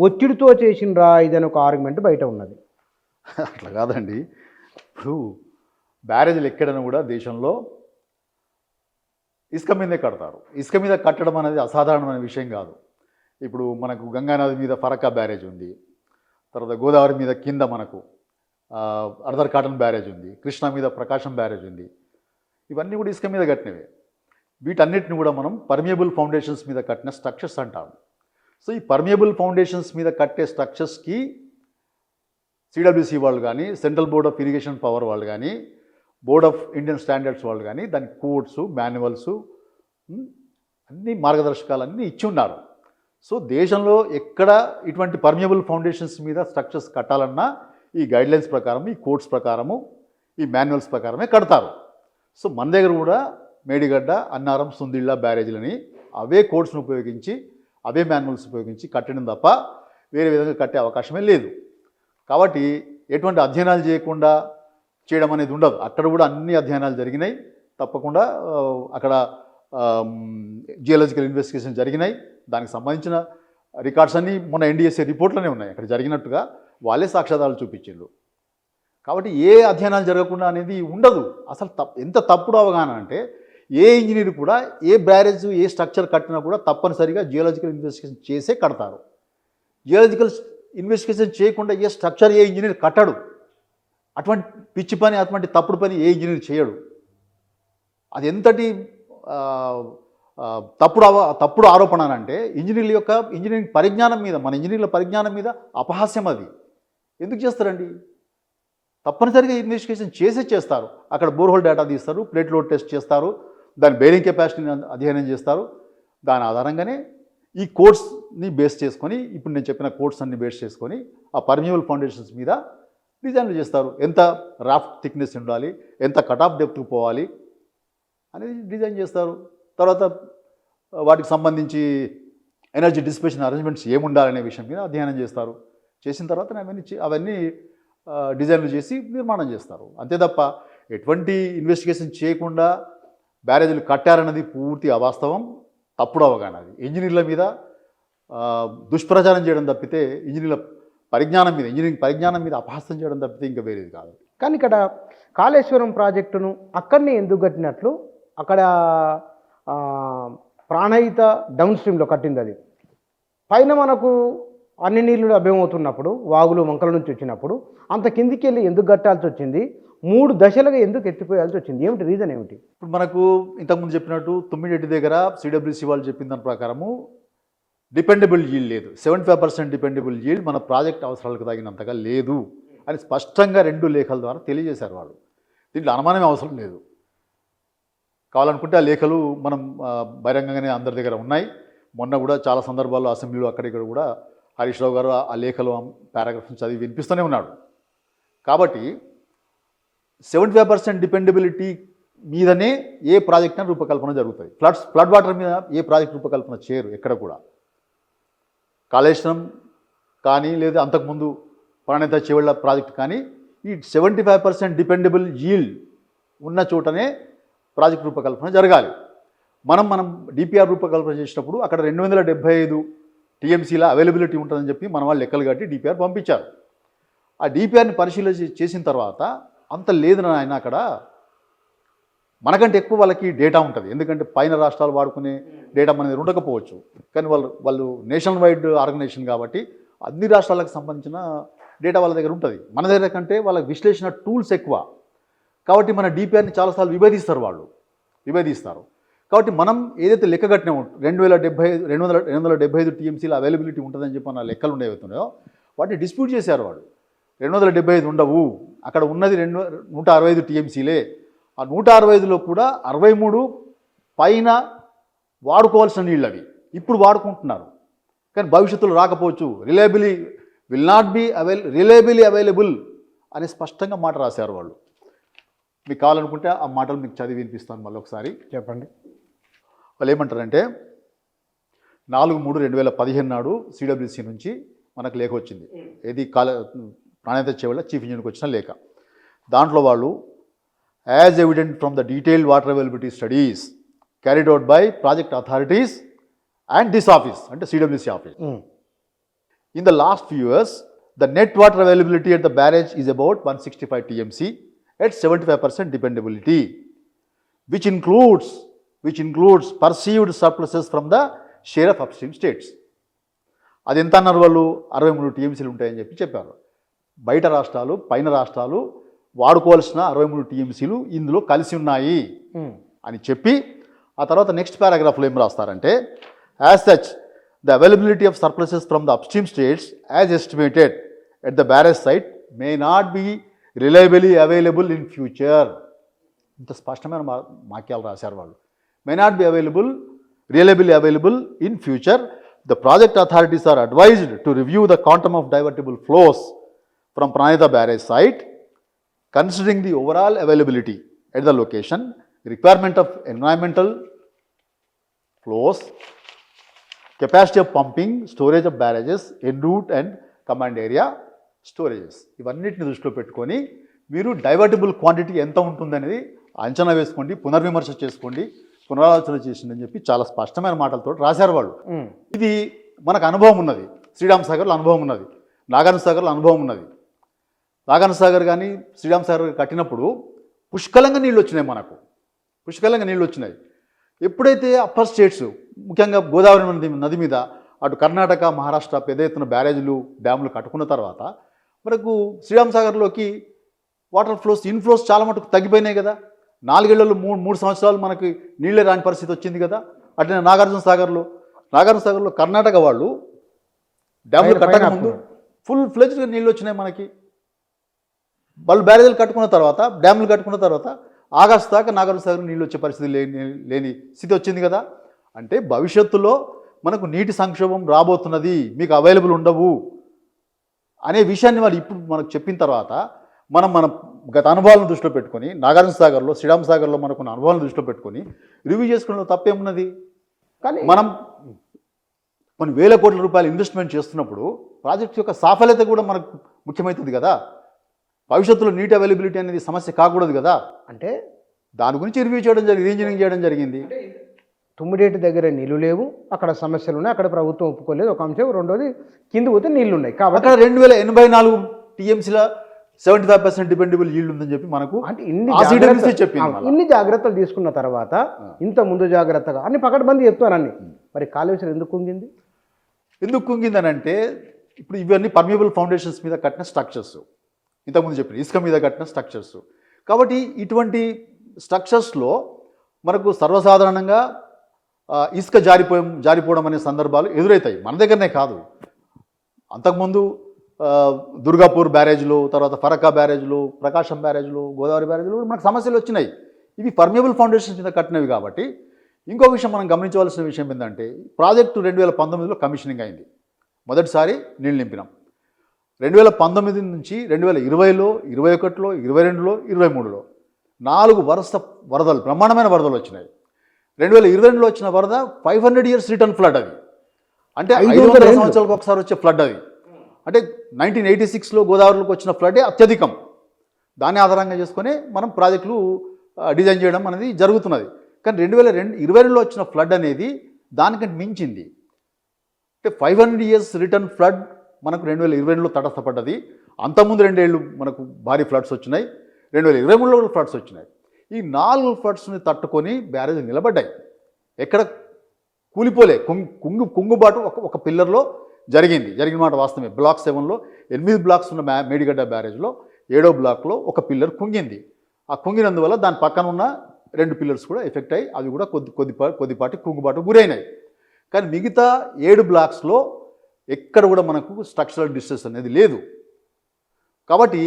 ఒత్తిడితో చేసినరా ఇదని ఒక ఆర్గ్యుమెంట్ బయట ఉన్నది. అట్లా కాదండి. ఇప్పుడు బ్యారేజీలు ఎక్కడైనా కూడా దేశంలో ఇసుక మీదే కడతారు. ఇసుక మీద కట్టడం అనేది అసాధారణమైన విషయం కాదు. ఇప్పుడు మనకు గంగానది మీద ఫరక్కా బ్యారేజ్ ఉంది. తర్వాత గోదావరి మీద కింద మనకు అర్ధర్ కాటన్ బ్యారేజ్ ఉంది. కృష్ణా మీద ప్రకాశం బ్యారేజ్ ఉంది. ఇవన్నీ కూడా ఇసుక మీద కట్టినవే. వీటన్నిటిని కూడా మనం పర్మియబుల్ ఫౌండేషన్స్ మీద కట్టిన స్ట్రక్చర్స్ అంటాం. సో ఈ పర్మియబుల్ ఫౌండేషన్స్ మీద కట్టే స్ట్రక్చర్స్కి సిడబ్ల్యూసి వాళ్ళు కానీ, central board of irrigation power వాళ్ళు కానీ, బోర్డ్ ఆఫ్ ఇండియన్ స్టాండర్డ్స్ వాళ్ళు కానీ దానికి కోడ్స్, మాన్యువల్స్, అన్ని మార్గదర్శకాలు అన్నీ ఇచ్చి ఉన్నారు. సో దేశంలో ఎక్కడ ఇటువంటి పర్మియబుల్ ఫౌండేషన్స్ మీద స్ట్రక్చర్స్ కట్టాలన్నా ఈ గైడ్లైన్స్ ప్రకారం, ఈ కోడ్స్ ప్రకారము, ఈ మాన్యువల్స్ ప్రకారమే కడతారు. సో మన దగ్గర కూడా మేడిగడ్డ, అన్నారం, సుందిళ్ళ బ్యారేజీలని అవే కోడ్స్ను ఉపయోగించి, అవే మాన్యువల్స్ ఉపయోగించి కట్టడం తప్ప వేరే విధంగా కట్టే అవకాశమే లేదు. కాబట్టి ఎటువంటి అధ్యయనాలు చేయకుండా చేయడం అనేది ఉండదు. అక్కడ కూడా అన్ని అధ్యయనాలు జరిగినాయి. తప్పకుండా అక్కడ జియోలాజికల్ ఇన్వెస్టిగేషన్ జరిగినాయి. దానికి సంబంధించిన రికార్డ్స్ అన్నీ మొన్న ఎన్డీఎస్ఏ రిపోర్ట్లోనే ఉన్నాయి. అక్కడ జరిగినట్టుగా వాళ్ళే సాక్ష్యాధారాలు చూపించారు. కాబట్టి ఏ అధ్యయనాలు జరగకుండా అనేది ఉండదు. అసలు ఎంత తప్పుడు అవగాహన అంటే ఏ ఇంజనీర్ కూడా ఏ బ్యారేజ్, ఏ స్ట్రక్చర్ కట్టినా కూడా తప్పనిసరిగా జియోలాజికల్ ఇన్వెస్టిగేషన్ చేసే కడతారు. జియోలాజికల్ ఇన్వెస్టిగేషన్ చేయకుండా ఏ స్ట్రక్చర్ ఏ ఇంజనీర్ కట్టడు. అటువంటి పిచ్చి పని, అటువంటి తప్పుడు పని ఏ ఇంజనీర్ చేయడు. అది ఎంతటి తప్పుడు ఆరోపణ అంటే ఇంజనీరింగ్ పరిజ్ఞానం మీద, మన ఇంజనీర్ల పరిజ్ఞానం మీద అపహాస్యం. అది ఎందుకు చేస్తారండి? తప్పనిసరిగా ఇన్వెస్టిగేషన్ చేస్తారు. అక్కడ బోర్హోల్ డేటా తీస్తారు, ప్లేట్ లోడ్ టెస్ట్ చేస్తారు, దాని బేరింగ్ కెపాసిటీని అధ్యయనం చేస్తారు. దాని ఆధారంగానే ఈ కోడ్స్ని బేస్ చేసుకొని, ఇప్పుడు నేను చెప్పిన కోడ్స్ అన్ని బేస్ చేసుకొని ఆ పర్మియబుల్ ఫౌండేషన్స్ మీద డిజైన్లు చేస్తారు. ఎంత రాఫ్ట్ థిక్నెస్ ఉండాలి, ఎంత కట్ ఆఫ్ డెప్త్కి పోవాలి అనేది డిజైన్ చేస్తారు. తర్వాత వాటికి సంబంధించి ఎనర్జీ డిసిపేషన్ అరేంజ్మెంట్స్ ఏముండాలనే విషయం మీద అధ్యయనం చేస్తారు. చేసిన తర్వాత అవన్నీ డిజైన్లు చేసి నిర్మాణం చేస్తారు. అంతే తప్ప ఎటువంటి ఇన్వెస్టిగేషన్ చేయకుండా బ్యారేజీలు కట్టారన్నది పూర్తి అవాస్తవం, తప్పుడు అవగాహన. అది ఇంజనీర్ల మీద దుష్ప్రచారం చేయడం తప్పితే ఇంజనీరింగ్ పరిజ్ఞానం మీద అపహాస్యం చేయడం తప్పితే ఇంకా వేరేది కాదు. కానీ ఇక్కడ కాళేశ్వరం ప్రాజెక్టును అక్కడనే ఎందుకు కట్టినట్లు, అక్కడ ప్రాణహిత డౌన్ స్ట్రీమ్లో కట్టింది. అది పైన మనకు అన్ని నీళ్లు లభ్యమవుతున్నప్పుడు, వాగులు వంకల నుంచి వచ్చినప్పుడు అంత కిందికి వెళ్ళి ఎందుకు కట్టాల్సి వచ్చింది? 3 దశలుగా ఎందుకు ఎత్తిపోయాల్సి వచ్చింది? ఏమిటి రీజన్ ఏమిటి? ఇప్పుడు మనకు ఇంతకుముందు చెప్పినట్టు తుమ్మిడిరెడ్డి దగ్గర సిడబ్ల్యూసి వాళ్ళు చెప్పిన దాని ప్రకారము డిపెండబుల్ యీల్డ్ లేదు. 75% డిపెండబుల్ యీల్డ్ మన ప్రాజెక్ట్ అవసరాలకు తగినంతగా లేదు అని స్పష్టంగా 2 లేఖల ద్వారా తెలియజేశారు వాళ్ళు. దీంట్లో అనుమానమే అవసరం లేదు. కావాలనుకుంటే ఆ లేఖలు మనం బహిరంగంగానే అందరి దగ్గర ఉన్నాయి. మొన్న కూడా చాలా సందర్భాల్లో అసెంబ్లీలో అక్కడిక్కడ కూడా హరీష్ రావు గారు ఆ లేఖలు పారాగ్రాఫ్స్ చదివి వినిపిస్తూనే ఉన్నాడు. కాబట్టి 75% డిపెండబిలిటీ మీదనే ఏ ప్రాజెక్ట్ అయినా రూపకల్పన జరుగుతుంది. ఫ్లడ్ వాటర్ మీద ఏ ప్రాజెక్ట్ రూపకల్పన చేయరు ఎక్కడ కూడా. కాళేశ్వరం కానీ లేదా అంతకుముందు ప్రాణహిత చేవెళ్ళ ప్రాజెక్ట్ కానీ ఈ 75% డిపెండబుల్ యీల్డ్ ఉన్న చోటనే ప్రాజెక్ట్ రూపకల్పన జరగాలి. మనం డిపిఆర్ రూపకల్పన చేసినప్పుడు అక్కడ 275 టీఎంసీల అవైలబిలిటీ ఉంటుందని చెప్పి మన వాళ్ళు లెక్కలు కట్టి డిపిఆర్ పంపించారు. ఆ డిపిఆర్ని పరిశీలన చేసిన తర్వాత అంత లేదు నాయన, అక్కడ మనకంటే ఎక్కువ వాళ్ళకి డేటా ఉంటుంది. ఎందుకంటే పైన రాష్ట్రాలు వాడుకునే డేటా మన దగ్గర ఉండకపోవచ్చు, కానీ వాళ్ళు నేషనల్ వైడ్ ఆర్గనైజేషన్ కాబట్టి అన్ని రాష్ట్రాలకు సంబంధించిన డేటా వాళ్ళ దగ్గర ఉంటుంది. మన దగ్గర కంటే వాళ్ళ విశ్లేషణ టూల్స్ ఎక్కువ. కాబట్టి మన డిపిఆర్ని చాలాసార్లు విభేదిస్తారు. కాబట్టి మనం ఏదైతే లెక్క కట్టినామో 275 టీఎంసీల అవైలబిలిటీ ఉంటుందని చెప్పి మన లెక్కలు ఉండేవుతున్నాయో వాటిని డిస్ప్యూట్ చేశారు వాళ్ళు. 275 ఉండవు, అక్కడ ఉన్నది 165 టీఎంసీలే. ఆ 165లో కూడా 63 పైన వాడుకోవాల్సిన నీళ్ళు అవి ఇప్పుడు వాడుకుంటున్నారు, కానీ భవిష్యత్తులో రాకపోవచ్చు. రిలయబిలీ అవైలబుల్ అని స్పష్టంగా మాట రాశారు వాళ్ళు. మీకు కావాలనుకుంటే ఆ మాటలు మీకు చదివి వినిపిస్తాను మళ్ళీ ఒకసారి. చెప్పండి. వాళ్ళు ఏమంటారంటే 4/3/2015 నాడు సిడబ్ల్యూసి నుంచి మనకు లేఖ వచ్చింది. ఏది ప్రాణాంతక చేవల చీఫ్ ఇంజనీర్కి వచ్చిన లేఖ. దాంట్లో వాళ్ళు as evident from the detailed water availability studies carried out by project authorities and this office, అంటే CWC office, in the last few years the net water availability at the barrage is about 165 TMC at 75% dependability, which includes perceived surpluses from the share of upstream states. అది ఎంత అన్నారు వాళ్ళు? 63 టీఎంసీలు ఉంటాయని చెప్పారు. బయట రాష్ట్రాలు, పైన రాష్ట్రాలు వాడుకోవాల్సిన 63 టీఎంసీలు ఇందులో కలిసి ఉన్నాయి అని చెప్పి ఆ తర్వాత నెక్స్ట్ పారాగ్రాఫ్లో ఏం రాస్తారంటే, as such the availability of surpluses from the upstream states as estimated at the barrage site may not be reliably available in future. ఇంత స్పష్టమైన వాక్యాలు రాశారు వాళ్ళు. may not be reliably available in future. The project authorities are advised to review the quantum of divertible flows from Pranayata barrage site, considering the overall availability at the location, requirement of environmental flows, capacity of pumping, storage of barrages, en route and command area storages, ఇవన్నిటిని దృష్టిలో పెట్టుకొని మీరు డైవర్టిబుల్ quantity ఎంత ఉంటుందనేది అంచనా వేసుకోండి, పునర్విమర్శ చేసుకోండి, పునరాలోచన చేసిందని చెప్పి చాలా స్పష్టమైన మాటలతో రాశారు వాళ్ళు. ఇది మనకు అనుభవం ఉన్నది. శ్రీరామ్ సాగర్లో అనుభవం ఉన్నది, నాగార్జున సాగర్లో అనుభవం ఉన్నది. నాగార్జున సాగర్ కానీ శ్రీరామ్ సాగర్ కట్టినప్పుడు పుష్కలంగా నీళ్ళు వచ్చినాయి. ఎప్పుడైతే అప్పర్ స్టేట్స్, ముఖ్యంగా గోదావరి నది మీద అటు కర్ణాటక, మహారాష్ట్ర పెద్ద ఎత్తున బ్యారేజ్లు, డ్యాములు కట్టుకున్న తర్వాత మనకు శ్రీరామ్ సాగర్లోకి వాటర్ ఫ్లోస్, ఇన్ఫ్లోస్ చాలా మటుకు తగ్గిపోయినాయి కదా. 4 ఏళ్లలో 3 సంవత్సరాలు మనకి నీళ్ళే రాని పరిస్థితి వచ్చింది కదా. అట్లనే నాగార్జున సాగర్లో కర్ణాటక వాళ్ళు డ్యాములు కట్టక ముందు ఫుల్ ఫ్లెజ్డ్గా నీళ్ళు వచ్చినాయి మనకి. వాళ్ళు బ్యారేజీలు కట్టుకున్న తర్వాత, డ్యాములు కట్టుకున్న తర్వాత ఆగస్టు దాకా నాగార్జున సాగర్ నీళ్ళు వచ్చే పరిస్థితి లేని స్థితి వచ్చింది కదా. అంటే భవిష్యత్తులో మనకు నీటి సంక్షోభం రాబోతున్నది, మీకు అవైలబుల్ ఉండవు అనే విషయాన్ని వాళ్ళు ఇప్పుడు మనకు చెప్పిన తర్వాత మన గత అనుభవాలను దృష్టిలో పెట్టుకొని నాగార్జున సాగర్లో, శ్రీరామ్ సాగర్లో మనకున్న అనుభవాలను దృష్టిలో పెట్టుకొని రివ్యూ చేసుకునే తప్పేమున్నది? కానీ మనం కొన్ని వేల కోట్ల రూపాయలు ఇన్వెస్ట్మెంట్ చేస్తున్నప్పుడు ప్రాజెక్ట్ యొక్క సాఫల్యత కూడా మనకు ముఖ్యమవుతుంది కదా. భవిష్యత్తులో నీటి అవైలబిలిటీ అనేది సమస్య కాకూడదు కదా. అంటే దాని గురించి రివ్యూ చేయడం జరిగింది, ఇంజనీరింగ్ చేయడం జరిగింది. తుమ్మిడేటి దగ్గర నీళ్లు లేవు, అక్కడ సమస్యలు ఉన్నాయి, అక్కడ ప్రభుత్వం ఒప్పుకోలేదు, ఒక అంశం. రెండోది కింద పోతే నీళ్లు ఉన్నాయి కాబట్టి అక్కడ 2084 టీఎంసీల 75% డిపెండబుల్ ఈల్డ్ ఉందని చెప్పి మనకు అంటే ఇన్ని జాగ్రత్తలు తీసుకున్న తర్వాత ఇంత ముందు జాగ్రత్తగా అన్ని పకడ్బందీ చెప్తారని. మరి కాళేశ్వరం ఎందుకు కుంగిందని అంటే ఇప్పుడు ఇవన్నీ పర్మియబుల్ ఫౌండేషన్స్ మీద కట్టిన స్ట్రక్చర్స్, ఇంతకుముందు చెప్పిన ఇసుక మీద కట్టిన స్ట్రక్చర్స్. కాబట్టి ఇటువంటి స్ట్రక్చర్స్లో మనకు సర్వసాధారణంగా ఇసుక జారిపోవడం అనే సందర్భాలు ఎదురవుతాయి. మన దగ్గరనే కాదు, అంతకుముందు దుర్గాపూర్ బ్యారేజ్లు, తర్వాత ఫరక్కా బ్యారేజ్లు, ప్రకాశం బ్యారేజ్లు, గోదావరి బ్యారేజ్లు మనకు సమస్యలు వచ్చినాయి. ఇవి పర్మియబుల్ ఫౌండేషన్స్ మీద కట్టినవి కాబట్టి. ఇంకో విషయం మనం గమనించవలసిన విషయం ఏంటంటే, ప్రాజెక్టు 2019లో కమిషనింగ్ అయింది, మొదటిసారి నీళ్ళు నింపినాం. 2019 నుంచి 2020లో, 2021లో, 2022లో, 2023లో 4 వరుస వరదలు, బ్రహ్మాండమైన వరదలు వచ్చినాయి. 2022లో వచ్చిన వరద 500 years రిటర్న్ ఫ్లడ్. అది అంటే 500 సంవత్సరాలకు ఒకసారి వచ్చే ఫ్లడ్. అది అంటే 1986లో గోదావరిలోకి వచ్చిన ఫ్లడే అత్యధికం. దాన్ని ఆధారంగా చేసుకొని మనం ప్రాజెక్టులు డిజైన్ చేయడం అనేది జరుగుతున్నది. కానీ 2022లో వచ్చిన ఫ్లడ్ అనేది దానికంటే మించింది. అంటే 500 years రిటర్న్ ఫ్లడ్ మనకు 2022లో తటస్థపడ్డది. అంతకుముందు 2 ఏళ్ళు మనకు భారీ ఫ్లడ్స్ వచ్చినాయి, 2023లో ఫ్లడ్స్ వచ్చినాయి. ఈ 4 ఫ్లడ్స్ని తట్టుకొని బ్యారేజ్ నిలబడ్డాయి, ఎక్కడ కూలిపోలే. కుంగుబాటు ఒక పిల్లర్లో జరిగిన మాట వాస్తవమే. బ్లాక్ 7లో 8 బ్లాక్స్ ఉన్న మేడిగడ్డ బ్యారేజ్లో 7వ బ్లాక్లో ఒక పిల్లర్ కుంగింది. ఆ కుంగినందువల్ల దాని పక్కన ఉన్న 2 పిల్లర్స్ కూడా ఎఫెక్ట్ అయ్యి అవి కూడా కొద్దిపాటి కుంగుబాటు గురైనాయి. కానీ మిగతా 7 బ్లాక్స్లో ఎక్కడ కూడా మనకు స్ట్రక్చరల్ డిస్ట్రెస్ అనేది లేదు. కాబట్టి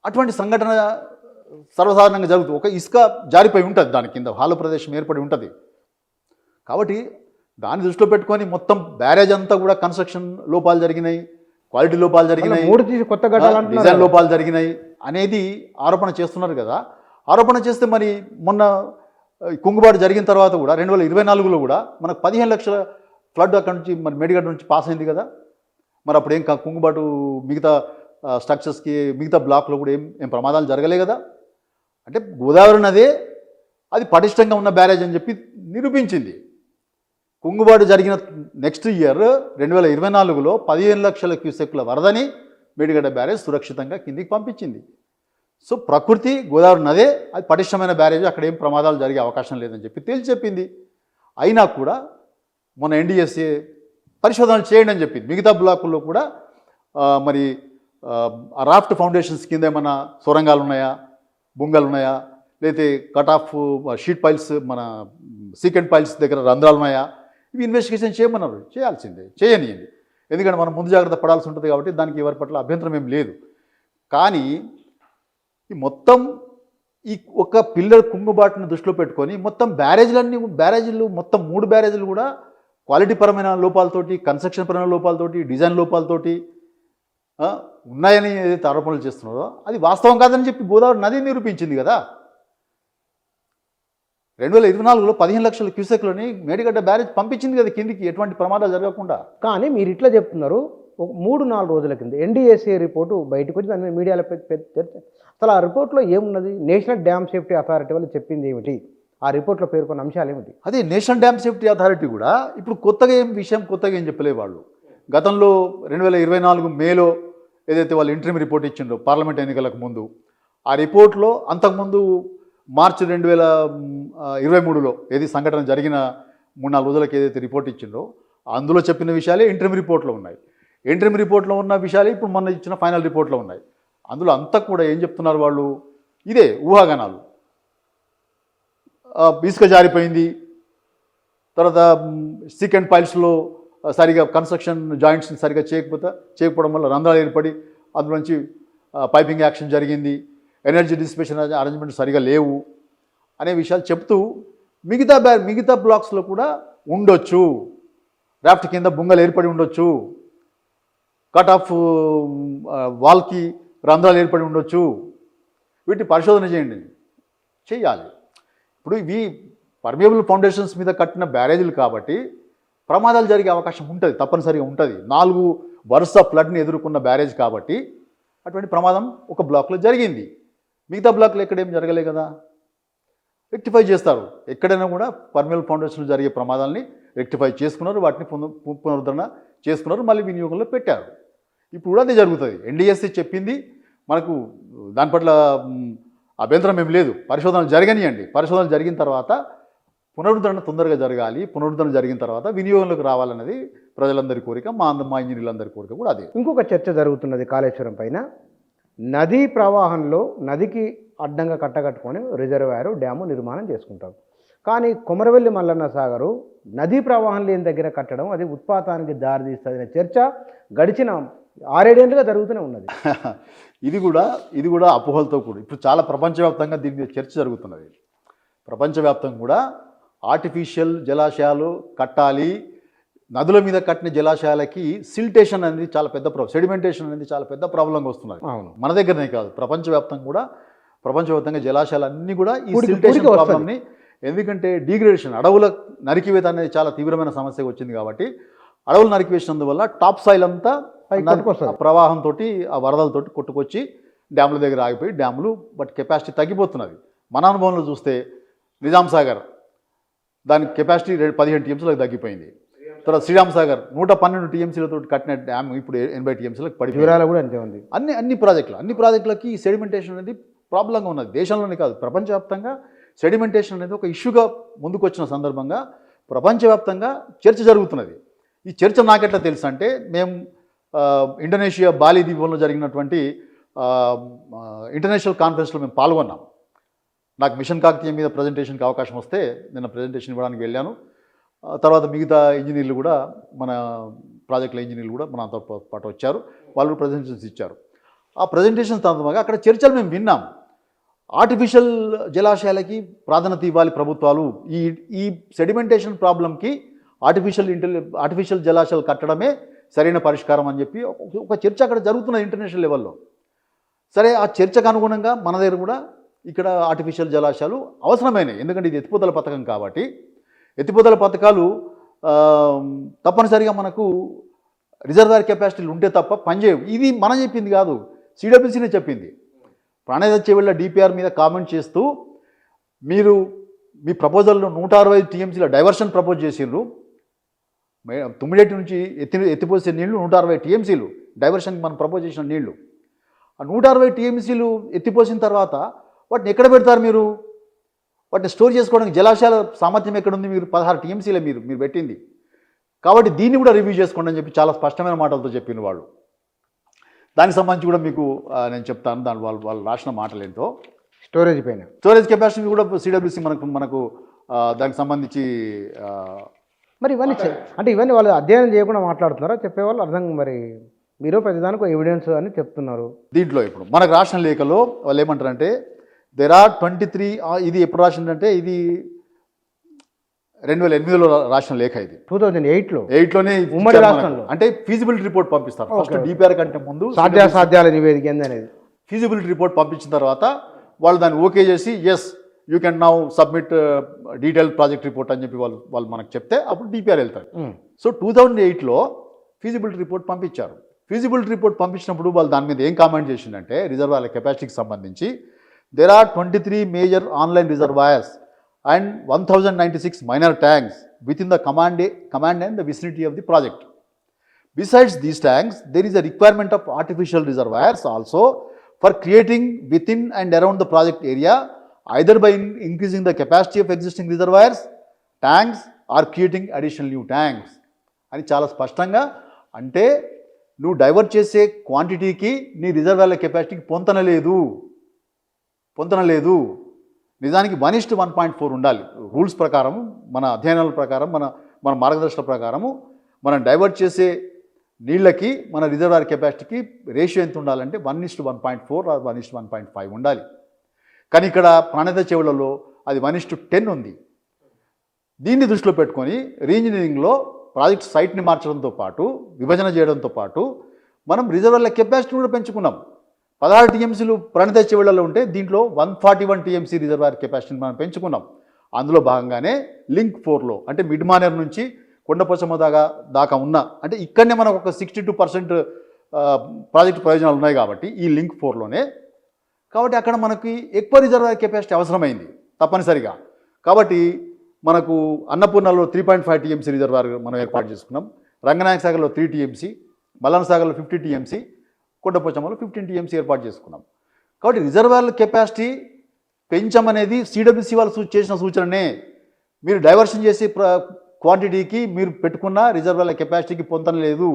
అటువంటి సంఘటన సర్వసాధారణంగా జరుగుతుంది. ఒక ఇసుక జారిపోయి ఉంటుంది, దాని కింద హాలు ప్రదేశం ఏర్పడి ఉంటుంది. కాబట్టి దాన్ని దృష్టిలో పెట్టుకొని మొత్తం బ్యారేజ్ అంతా కూడా కన్స్ట్రక్షన్ లోపాలు జరిగినాయి, క్వాలిటీ లోపాలు జరిగినాయి, కొత్త డిజైన్ లోపాలు జరిగినాయి అనేది ఆరోపణ చేస్తున్నారు కదా. ఆరోపణ చేస్తే మరి మొన్న కుంగుబాటు జరిగిన తర్వాత కూడా 2024లో కూడా మనకు 15 లక్షల ఫ్లడ్ అక్కడి నుంచి మరి మేడిగడ్డ నుంచి పాస్ అయింది కదా. మరి అప్పుడు ఏం కుంగుబాటు మిగతా స్ట్రక్చర్స్కి మిగతా బ్లాక్లో కూడా ఏం ప్రమాదాలు జరగలే కదా. అంటే గోదావరి నదే అది పటిష్టంగా ఉన్న బ్యారేజ్ అని చెప్పి నిరూపించింది. కుంగుబాటు జరిగిన నెక్స్ట్ ఇయర్ 2024లో 15 లక్షల క్యూసెక్ల వరదని మేడిగడ్డ బ్యారేజ్ సురక్షితంగా కిందికి పంపించింది. సో ప్రకృతి గోదావరి నదే అది పటిష్టమైన బ్యారేజ్, అక్కడ ఏం ప్రమాదాలు జరిగే అవకాశం లేదని చెప్పి తేల్చి చెప్పింది. అయినా కూడా మన ఎన్డీఎస్ఏ పరిశోధనలు చేయండి అని చెప్పింది. మిగతా బ్లాకుల్లో కూడా మరి రాఫ్ట్ ఫౌండేషన్స్ కింద ఏమైనా సొరంగాలు ఉన్నాయా, బుంగలు ఉన్నాయా, లేకపోతే కట్ ఆఫ్ షీట్ పైల్స్ మన సీకెంట్ పైల్స్ దగ్గర రంధ్రాలు ఉన్నాయా, ఇవి ఇన్వెస్టిగేషన్ చేయమన్నారు. చేయాల్సిందే, చేయనియండి. ఎందుకంటే మనం ముందు జాగ్రత్త పడాల్సి ఉంటుంది కాబట్టి దానికి ఎవరి పట్ల అభ్యంతరం ఏం లేదు. కానీ ఈ మొత్తం ఈ ఒక పిల్లర్ కుంగుబాటును దృష్టిలో పెట్టుకొని మొత్తం బ్యారేజీలు మొత్తం 3 బ్యారేజీలు కూడా క్వాలిటీ పరమైన లోపాలతోటి, కన్స్ట్రక్షన్ పరమైన లోపాలతోటి, డిజైన్ లోపాలతోటి ఉన్నాయని ఏదైతే ఆరోపణలు చేస్తున్నారో అది వాస్తవం కాదని చెప్పి గోదావరి నది నిరూపించింది కదా. 2024లో 15 లక్షల క్యూసెక్లని మేడిగడ్డ బ్యారేజ్ పంపించింది కదా కిందికి, ఎటువంటి ప్రమాదాలు జరగకుండా. కానీ మీరు ఇట్లా చెప్తున్నారు. ఒక 3-4 రోజుల కింద ఎన్డీఎస్ఏ రిపోర్టు బయటకు వచ్చి దాని మీడియాలో అసలు ఆ రిపోర్ట్లో ఏమున్నది? నేషనల్ డ్యామ్ సేఫ్టీ అథారిటీ వాళ్ళు చెప్పింది ఏమిటి? ఆ రిపోర్ట్లో పేర్కొన్న అంశాలు ఏమిటి? అదే నేషనల్ డ్యామ్ సేఫ్టీ అథారిటీ కూడా ఇప్పుడు కొత్తగా ఏం చెప్పలే వాళ్ళు. గతంలో 2024 మేలో ఏదైతే వాళ్ళు ఇంటరిమ్ రిపోర్ట్ ఇచ్చిండో పార్లమెంట్ ఎన్నికలకు ముందు, ఆ రిపోర్ట్లో అంతకుముందు మార్చి 2023లో ఏది సంఘటన జరిగిన 3-4 రోజులకు ఏదైతే రిపోర్ట్ ఇచ్చిండో అందులో చెప్పిన విషయాలే ఇంటరిమ్ రిపోర్ట్లో ఉన్నాయి. ఇంటరిమ్ రిపోర్ట్లో ఉన్న విషయాలే ఇప్పుడు మొన్న ఇచ్చిన ఫైనల్ రిపోర్ట్లో ఉన్నాయి. అందులో అంతా కూడా ఏం చెప్తున్నారు వాళ్ళు? ఇదే ఊహాగానాలు. ఇసుక జారిపోయింది, తర్వాత సీకెండ్ పైల్స్లో సరిగా కన్స్ట్రక్షన్ జాయింట్స్ని సరిగా చేయకపోవడం వల్ల రంధ్రాలు ఏర్పడి అందులోంచి పైపింగ్ యాక్షన్ జరిగింది, ఎనర్జీ డిసిపేషన్ అరేంజ్మెంట్ సరిగా లేవు అనే విషయాలు చెప్తూ మిగతా బ్లాక్స్లో కూడా ఉండొచ్చు, రాఫ్ట్ కింద బుంగలు ఏర్పడి ఉండొచ్చు, కట్ ఆఫ్ వాల్కి రంధ్రాలు ఏర్పడి ఉండొచ్చు, వీటిని పరిశోధన చేయాలి. ఇప్పుడు ఇవి పర్మియబుల్ ఫౌండేషన్స్ మీద కట్టిన బ్యారేజీలు కాబట్టి ప్రమాదాలు జరిగే అవకాశం ఉంటుంది, తప్పనిసరిగా ఉంటుంది. 4 వరుస ఫ్లడ్ని ఎదుర్కొన్న బ్యారేజ్ కాబట్టి అటువంటి ప్రమాదం ఒక బ్లాక్లో జరిగింది. మిగతా బ్లాక్లో ఎక్కడేం జరగలే కదా. రెక్టిఫై చేస్తారు. ఎక్కడైనా కూడా పర్మియబుల్ ఫౌండేషన్లో జరిగే ప్రమాదాలని రెక్టిఫై చేసుకున్నారు, వాటిని పునరుద్ధరణ చేసుకున్నారు, మళ్ళీ వినియోగంలో పెట్టారు. ఇప్పుడు కూడా అదే జరుగుతుంది. ఎన్డీఎస్సీ చెప్పింది, మనకు దాని పట్ల అభ్యంతరం ఏం లేదు. పరిశోధనలు జరగనియండి. పరిశోధనలు జరిగిన తర్వాత పునరుద్ధరణ తొందరగా జరగాలి. పునరుద్ధరణ జరిగిన తర్వాత వినియోగంలోకి రావాలన్నది ప్రజలందరి కోరిక, మా ఇంజనీర్లందరి కోరిక కూడా అదే. ఇంకొక చర్చ జరుగుతున్నది కాళేశ్వరం పైన. నదీ ప్రవాహంలో నదికి అడ్డంగా కట్టగట్టుకొని రిజర్వాయర్ డ్యాము నిర్మాణం చేసుకుంటారు. కానీ కొమరవెల్లి మల్లన్న సాగరు నదీ ప్రవాహం లేని దగ్గర కట్టడం అది ఉత్పాతానికి దారితీస్తుందనే చర్చ గడిచిన 6-7 ఏళ్ళుగా జరుగుతూనే ఉన్నది. ఇది కూడా అపోహలతో కూడా ఇప్పుడు చాలా ప్రపంచవ్యాప్తంగా దీని మీద చర్చ జరుగుతున్నది. ప్రపంచవ్యాప్తంగా కూడా ఆర్టిఫిషియల్ జలాశయాలు కట్టాలి, నదుల మీద కట్టిన జలాశయాలకి సిల్టేషన్ అనేది చాలా పెద్ద సెడిమెంటేషన్ అనేది చాలా పెద్ద ప్రాబ్లంగా వస్తున్నది. మన దగ్గరనే కాదు, ప్రపంచవ్యాప్తంగా జలాశయాలన్నీ కూడా ఈ సిల్టేషన్ ప్రాబ్లంని, ఎందుకంటే డీగ్రేడేషన్, అడవుల నరికివేత అనేది చాలా తీవ్రమైన సమస్య వచ్చింది కాబట్టి అడవులు నరికివేసినందువల్ల టాప్ సాయిల్ అంతా ప్రవాహంతో ఆ వరదలతోటి కొట్టుకొచ్చి డ్యాముల దగ్గర ఆగిపోయి డ్యాములు బట్ కెపాసిటీ తగ్గిపోతున్నది. మన అనుభవంలో చూస్తే నిజాం సాగర్ దాని కెపాసిటీ 15 టీఎంసీలకు తగ్గిపోయింది. తర్వాత శ్రీరామ్ సాగర్ 112 టీఎంసీలతో కట్టిన డ్యామ్ ఇప్పుడు 80 టీఎంసీలకు పడిపోయింది. కూడా అంతే ఉంది. అన్ని ప్రాజెక్టులకి సెడిమెంటేషన్ అనేది ప్రాబ్లంగా ఉన్నది. దేశంలోనే కాదు, ప్రపంచవ్యాప్తంగా సెడిమెంటేషన్ అనేది ఒక ఇష్యూగా ముందుకు వచ్చిన సందర్భంగా ప్రపంచవ్యాప్తంగా చర్చ జరుగుతున్నది. ఈ చర్చ నాకెట్లా తెలుసు అంటే, మేము ఇండోనేషియా బాలి ద్వీపంలో జరిగినటువంటి ఇంటర్నేషనల్ కాన్ఫరెన్స్లో మేము పాల్గొన్నాం. నాకు మిషన్ కాకతీయ మీద ప్రజెంటేషన్కి అవకాశం వస్తే నిన్న ప్రజెంటేషన్ ఇవ్వడానికి వెళ్ళాను. తర్వాత మిగతా ఇంజనీర్లు కూడా, మన ప్రాజెక్టుల ఇంజనీర్లు కూడా మనతో పాటు వచ్చారు. వాళ్ళు ప్రజెంటేషన్స్ ఇచ్చారు. ఆ ప్రజెంటేషన్స్ తర్వాత అక్కడ చర్చలు మేము విన్నాం. ఆర్టిఫిషియల్ జలాశయాలకి ప్రాధాన్యత ఇవ్వాలి ప్రభుత్వాలు. ఈ సెడిమెంటేషన్ ప్రాబ్లంకి ఆర్టిఫిషియల్ జలాశయాలు కట్టడమే సరైన పరిష్కారం అని చెప్పి ఒక చర్చ అక్కడ జరుగుతున్నది ఇంటర్నేషనల్ లెవెల్లో. సరే, ఆ చర్చకు అనుగుణంగా మన దగ్గర కూడా ఇక్కడ ఆర్టిఫిషియల్ జలాశయాలు అవసరమైనవి. ఎందుకంటే ఇది ఎత్తిపోతల పథకం కాబట్టి ఎత్తిపోతల పథకాలు తప్పనిసరిగా మనకు రిజర్వాయర్ కెపాసిటీలు ఉంటే తప్ప పనిచేయవు. ఇది మనం చెప్పింది కాదు, సిడబ్ల్యూసీనే చెప్పింది. ప్రాణేత చెవిళ్ళ డిపిఆర్ మీద కామెంట్ చేస్తూ మీరు మీ ప్రపోజల్లో 160 టీఎంసీల డైవర్షన్ ప్రపోజ్ చేసిండ్రు. తుమ్మిడేటి నుంచి ఎత్తిపోసే నీళ్లు 160 టీఎంసీలు డైవర్షన్కి మనం ప్రపోజ్ చేసిన నీళ్లు. ఆ 160 టీఎంసీలు ఎత్తిపోసిన తర్వాత వాటిని ఎక్కడ పెడతారు మీరు? వాటిని స్టోర్ చేసుకోవడానికి జలాశయాల సామర్థ్యం ఎక్కడుంది? మీరు 16 టీఎంసీలే మీరు పెట్టింది. కాబట్టి దీన్ని కూడా రివ్యూ చేసుకోండి అని చెప్పి చాలా స్పష్టమైన మాటలతో చెప్పిన వాళ్ళు. దానికి సంబంధించి కూడా మీకు నేను చెప్తాను. దాని వాళ్ళు రాసిన మాటలు ఏంటో. స్టోరేజ్ కెపాసిటీ కూడా సిడబ్ల్యూసీ మనకు దానికి సంబంధించి మరి ఇవన్నీ అంటే ఇవన్నీ వాళ్ళు అధ్యయనం చేయకుండా మాట్లాడుతున్నారా చెప్పేవాళ్ళు? అర్థం మరి మీరు ప్రతిదానికి ఎవిడెన్స్ అని చెప్తున్నారు. దీంట్లో ఇప్పుడు మనకు రాసిన లేఖలో వాళ్ళు ఏమంటారంటే there are 23. ఇది ఎప్పుడు రాసిందంటే ఇది 2008లో రాసిన లేఖ. ఇది 2008లోనే ఉమ్మడి రాష్ట్రంలో. అంటే ఫీజిబిలిటీ రిపోర్ట్ పంపిస్తారు. ఫస్ట్ డిపిఆర్ కంటే ముందు సాధ్యాసాధ్యాల నివేదిక అనేది ఫీజిబిలిటీ రిపోర్ట్ పంపించిన తర్వాత వాళ్ళు దాన్ని ఓకే చేసి yes you can now submit detail project report అని చెప్పి వాళ్ళు మనకు చెప్తే అప్పుడు డిపిఆర్ వెళ్తారు. సో 2008లో ఫీజిబిలిటీ రిపోర్ట్ పంపించారు. ఫీజిబిలిటీ రిపోర్ట్ పంపించినప్పుడు వాళ్ళు దాని మీద ఏం కామెంట్ చేసిందంటే రిజర్వాయర్ల కెపాసిటీకి సంబంధించి there are 23 major online reservoirs and 1096 minor tanks within the command and the vicinity of the project. Besides these tanks, there is a requirement of artificial reservoirs also for creating within and around the project area, either by increasing the capacity of existing reservoirs, tanks, or creating additional new tanks. అని చాలా స్పష్టంగా, అంటే నువ్వు divert చేసే క్వాంటిటీకి నీ రిజర్వాయర్ల కెపాసిటీకి పొంతన లేదు. నిజానికి 1:1.4 ఉండాలి. రూల్స్ ప్రకారం, మన అధ్యయనాల ప్రకారం, మన మార్గదర్శకాల ప్రకారము మనం డైవర్ట్ చేసే నీళ్ళకి మన రిజర్వాయర్ కెపాసిటీకి రేషియో ఎంత ఉండాలంటే 1:1.4 or 1:1.5 ఉండాలి. కానీ ఇక్కడ ప్రాణేత చెవులలో అది 1:10 ఉంది. దీన్ని దృష్టిలో పెట్టుకొని రీఇంజనీరింగ్లో ప్రాజెక్ట్ సైట్ని మార్చడంతో పాటు, విభజన చేయడంతో పాటు మనం రిజర్వాయర్ల కెపాసిటీ కూడా పెంచుకున్నాం. 16 టీఎంసీలు ప్రాణేత చెవులలో ఉంటే దీంట్లో 141 టీఎంసీ రిజర్వాయర్ కెపాసిటీని మనం పెంచుకున్నాం. అందులో భాగంగానే లింక్ 4లో అంటే మిడ్ మానేర్ నుంచి కొండపోచమ్మ దాకా ఉన్న, అంటే ఇక్కడనే మనకు ఒక 62% ప్రాజెక్టు ప్రయోజనాలు ఉన్నాయి కాబట్టి ఈ లింక్ 4లోనే. కాబట్టి అక్కడ మనకి ఎక్కువ రిజర్వాయర్ కెపాసిటీ అవసరమైంది తప్పనిసరిగా. కాబట్టి మనకు అన్నపూర్ణలో 3.5 టీఎంసీ రిజర్వాయర్ మనం ఏర్పాటు చేసుకున్నాం. రంగనాయక సాగర్లో 3 టీఎంసీ, మల్లన్న సాగర్లో 50 టీఎంసీ, కొండపోచమ్మలో 15 టీఎంసీ ఏర్పాటు చేసుకున్నాం. కాబట్టి రిజర్వాయర్ల కెపాసిటీ పెంచమనేది సిడబ్ల్యూసీ వాళ్ళు చేసిన సూచననే. మీరు డైవర్షన్ చేసే క్వాంటిటీకి మీరు పెట్టుకున్న రిజర్వాయర్ల కెపాసిటీకి పొంతన లేదు.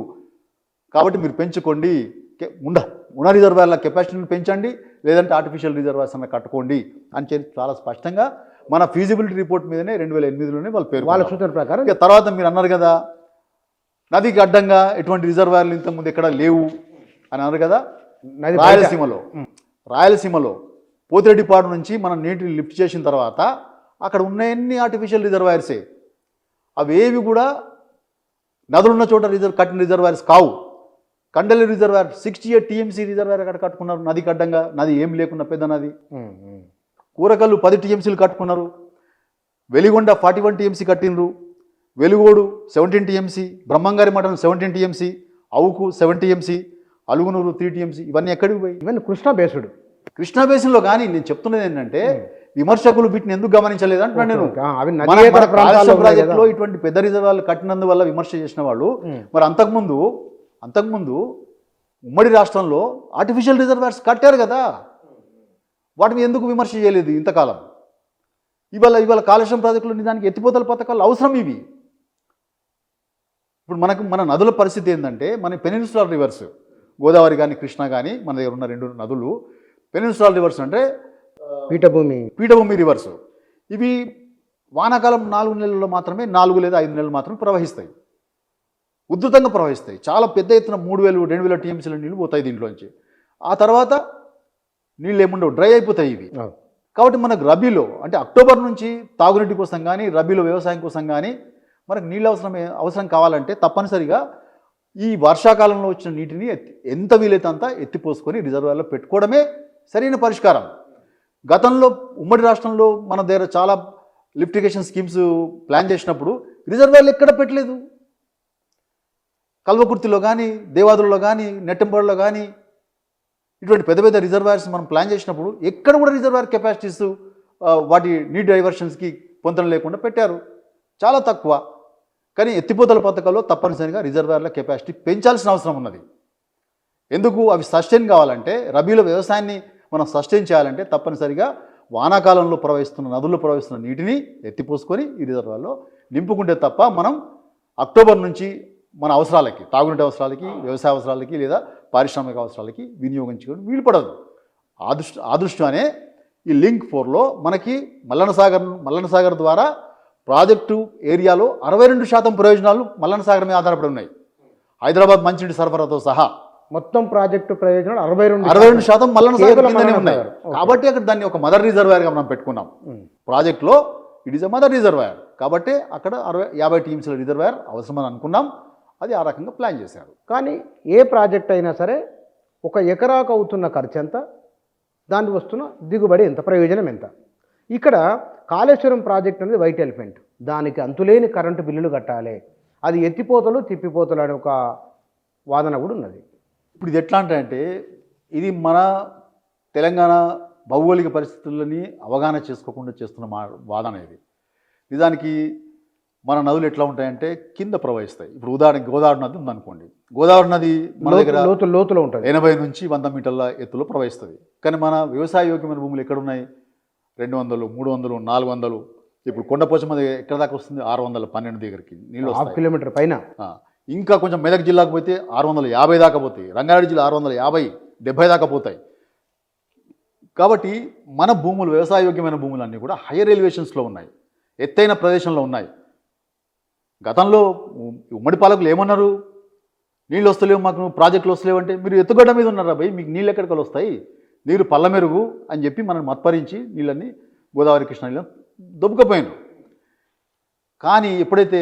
కాబట్టి మీరు పెంచుకోండి, ఉన్న రిజర్వాయర్ల కెపాసిటీని పెంచండి, లేదంటే ఆర్టిఫిషియల్ రిజర్వాయర్స్ అన్న కట్టుకోండి అని చెప్పి చాలా స్పష్టంగా మన ఫీజిబిలిటీ రిపోర్ట్ మీదనే 2008లోనే వాళ్ళ సూచన ప్రకారం. తర్వాత మీరు అన్నారు కదా నదికి అడ్డంగా ఎటువంటి రిజర్వాయర్లు ఇంతకుముందు ఎక్కడ లేవు అని అన్నారు కదా. రాయలసీమలో పోతిరెడ్డిపాడు నుంచి మనం నీటిని లిఫ్ట్ చేసిన తర్వాత అక్కడ ఉన్నన్ని ఆర్టిఫిషియల్ రిజర్వాయర్సే. అవేవి కూడా నదులున్న చోట కట్టిన రిజర్వాయర్స్ కావు. కండలి రిజర్వాయర్ 68 టీఎంసీ రిజర్వాయర్ అక్కడ కట్టుకున్నారు నదికి అడ్డంగా. నది ఏం లేకున్నా పెద్ద నది. కూరకల్లు 10 టీఎంసీలు కట్టుకున్నారు. వెలిగొండ 41 టీఎంసీ కట్టినరు. వెలుగోడు 17 టీఎంసీ, బ్రహ్మంగారి మఠం 17 TMC, Avuku 7 TMC, Alugunuru 3 TMC. ఇవన్నీ ఎక్కడికి పోయి? ఇవన్నీ కృష్ణా బేసిన్లో. కానీ నేను చెప్తున్నది ఏంటంటే విమర్శకులు వీటిని ఎందుకు గమనించలేదు అంటున్నాను నేను. ప్రాజెక్టులో ఇటువంటి పెద్ద రిజర్వాయర్లు కట్టినందువల్ల విమర్శ చేసిన వాళ్ళు మరి అంతకుముందు ఉమ్మడి రాష్ట్రంలో ఆర్టిఫిషియల్ రిజర్వాయర్స్ కట్టారు కదా, వాటిని ఎందుకు విమర్శ చేయలేదు ఇంతకాలం? ఇవాళ కాళేశ్వరం ప్రాజెక్టులో నిజానికి ఎత్తిపోతల పథకాలు అవసరం. ఇవి ఇప్పుడు మన నదుల పరిస్థితి ఏంటంటే మన పెనిన్సులర్ రివర్స్ గోదావరి కానీ కృష్ణ కానీ మన దగ్గర ఉన్న 2 నదులు పెనిన్సులర్ రివర్స్ అంటే పీఠభూమి రివర్స్. ఇవి వానాకాలం 4 నెలల్లో మాత్రమే 4 లేదా 5 నెలలు మాత్రమే ప్రవహిస్తాయి, ఉధృతంగా ప్రవహిస్తాయి. చాలా పెద్ద ఎత్తున 3,000-2,000 టీఎంసీల నీళ్ళు పోతాయి దీంట్లోంచి. ఆ తర్వాత నీళ్ళు ఏముండవు, డ్రై అయిపోతాయి ఇవి. కాబట్టి మనకు రబీలో అంటే అక్టోబర్ నుంచి తాగునీటి కోసం కానీ రబీలో వ్యవసాయం కోసం కానీ మనకు నీళ్ళు అవసరం కావాలంటే తప్పనిసరిగా ఈ వర్షాకాలంలో వచ్చిన నీటిని ఎంత వీలైతే అంత ఎత్తిపోసుకొని రిజర్వాయర్లో పెట్టుకోవడమే సరైన పరిష్కారం. గతంలో ఉమ్మడి రాష్ట్రంలో మన దగ్గర చాలా లిఫ్టిగేషన్ స్కీమ్స్ ప్లాన్ చేసినప్పుడు రిజర్వాయర్లు ఎక్కడ పెట్టలేదు. కల్వకుర్తిలో కానీ దేవాదులలో కానీ నెట్టంపాడులో కానీ ఇటువంటి పెద్ద పెద్ద రిజర్వాయర్స్ మనం ప్లాన్ చేసినప్పుడు ఎక్కడ కూడా రిజర్వాయర్ కెపాసిటీస్ వాటి నీటి డైవర్షన్స్కి పొంతన లేకుండా పెట్టారు, చాలా తక్కువ. కానీ ఎత్తిపోతల పథకాల్లో తప్పనిసరిగా రిజర్వాయర్ల కెపాసిటీ పెంచాల్సిన అవసరం ఉన్నది. ఎందుకు? అవి సస్టైన్ కావాలంటే, రబీలో వ్యవసాయాన్ని మనం సస్టైన్ చేయాలంటే తప్పనిసరిగా వానాకాలంలో ప్రవహిస్తున్న నదుల్లో ప్రవహిస్తున్న నీటిని ఎత్తిపోసుకొని ఈ రిజర్వాయర్లో నింపుకుంటే తప్ప మనం అక్టోబర్ నుంచి మన అవసరాలకి, తాగునీటి అవసరాలకి, వ్యవసాయ అవసరాలకి లేదా పారిశ్రామిక అవసరాలకి వినియోగించుకోవడం వీలు పడదు. ఆ దృష్ట్యానే ఈ లింక్ 4లో మనకి మల్లన్న సాగర్ ద్వారా ప్రాజెక్టు ఏరియాలో 62% ప్రయోజనాలు మల్లన్న సాగర్ మీద ఆధారపడి ఉన్నాయి. హైదరాబాద్ మంచినీటి సరఫరాతో సహా మొత్తం ప్రాజెక్టు ప్రయోజనాలు 62% మల్లన్న సాగర్ కిందనే ఉన్నాయి. కాబట్టి అక్కడ దాన్ని ఒక మదర్ రిజర్వాయర్గా మనం పెట్టుకున్నాం. ప్రాజెక్టులో it is a mother reservoir కాబట్టి అక్కడ 50 టీఎంసీల రిజర్వాయర్ అవసరమని అనుకున్నాం. అది ఆ రకంగా ప్లాన్ చేశారు. కానీ ఏ ప్రాజెక్ట్ అయినా సరే ఒక ఎకరాకు అవుతున్న ఖర్చు ఎంత, దానికి వస్తున్న దిగుబడి ఎంత, ప్రయోజనం ఎంత. ఇక్కడ కాళేశ్వరం ప్రాజెక్ట్ అనేది వైట్ ఎలిఫెంట్. దానికి అంతులేని కరెంటు బిల్లులు కట్టాలి, అది ఎత్తిపోతలు తిప్పిపోతలు అనే ఒక వాదన కూడా ఉన్నది. ఇప్పుడు ఇది ఎట్లా అంటే ఇది మన తెలంగాణ భౌగోళిక పరిస్థితులని అవగాహన చేసుకోకుండా చేస్తున్న వాదన ఇది. నిజానికి మన నదులు ఎట్లా ఉంటాయంటే కింద ప్రవహిస్తాయి. ఇప్పుడు ఉదాహరణకి గోదావరి నది ఉందనుకోండి. గోదావరి నది మన దగ్గర లోతులో ఉంటుంది, 80 నుంచి 100 మీటర్ల ఎత్తులో ప్రవహిస్తుంది. కానీ మన వ్యవసాయ యోగ్యమైన భూములు ఎక్కడున్నాయి? 200, 300, 400. ఇప్పుడు కొండపోచమ్మ ఎక్కడ దాకా వస్తుంది? 612 దగ్గరికి నీళ్ళు 1/2 కిలోమీటర్ పైన. ఇంకా కొంచెం మెదక్ జిల్లాకు పోతే 650 దాకా పోతాయి. రంగారెడ్డి జిల్లా 650, 70 దాకా పోతాయి. కాబట్టి మన భూములు, వ్యవసాయ యోగ్యమైన భూములు అన్నీ కూడా హైయర్ ఎలివేషన్స్లో ఉన్నాయి, ఎత్తైన ప్రదేశంలో ఉన్నాయి. గతంలో ఉమ్మడి పాలకులు ఏమన్నారు? నీళ్ళు వస్తలేవు, మాకు ప్రాజెక్టులు వస్తలేవు అంటే మీరు ఎత్తుగడ్డ మీద ఉన్నారా భయ్, మీకు నీళ్ళు ఎక్కడికి వస్తాయి, నీరు పళ్ళ మెరుగు అని చెప్పి మనం మత్పరించి నీళ్ళని గోదావరి కృష్ణ నీళ్ళని దొబ్బుకపోయాను. కానీ ఎప్పుడైతే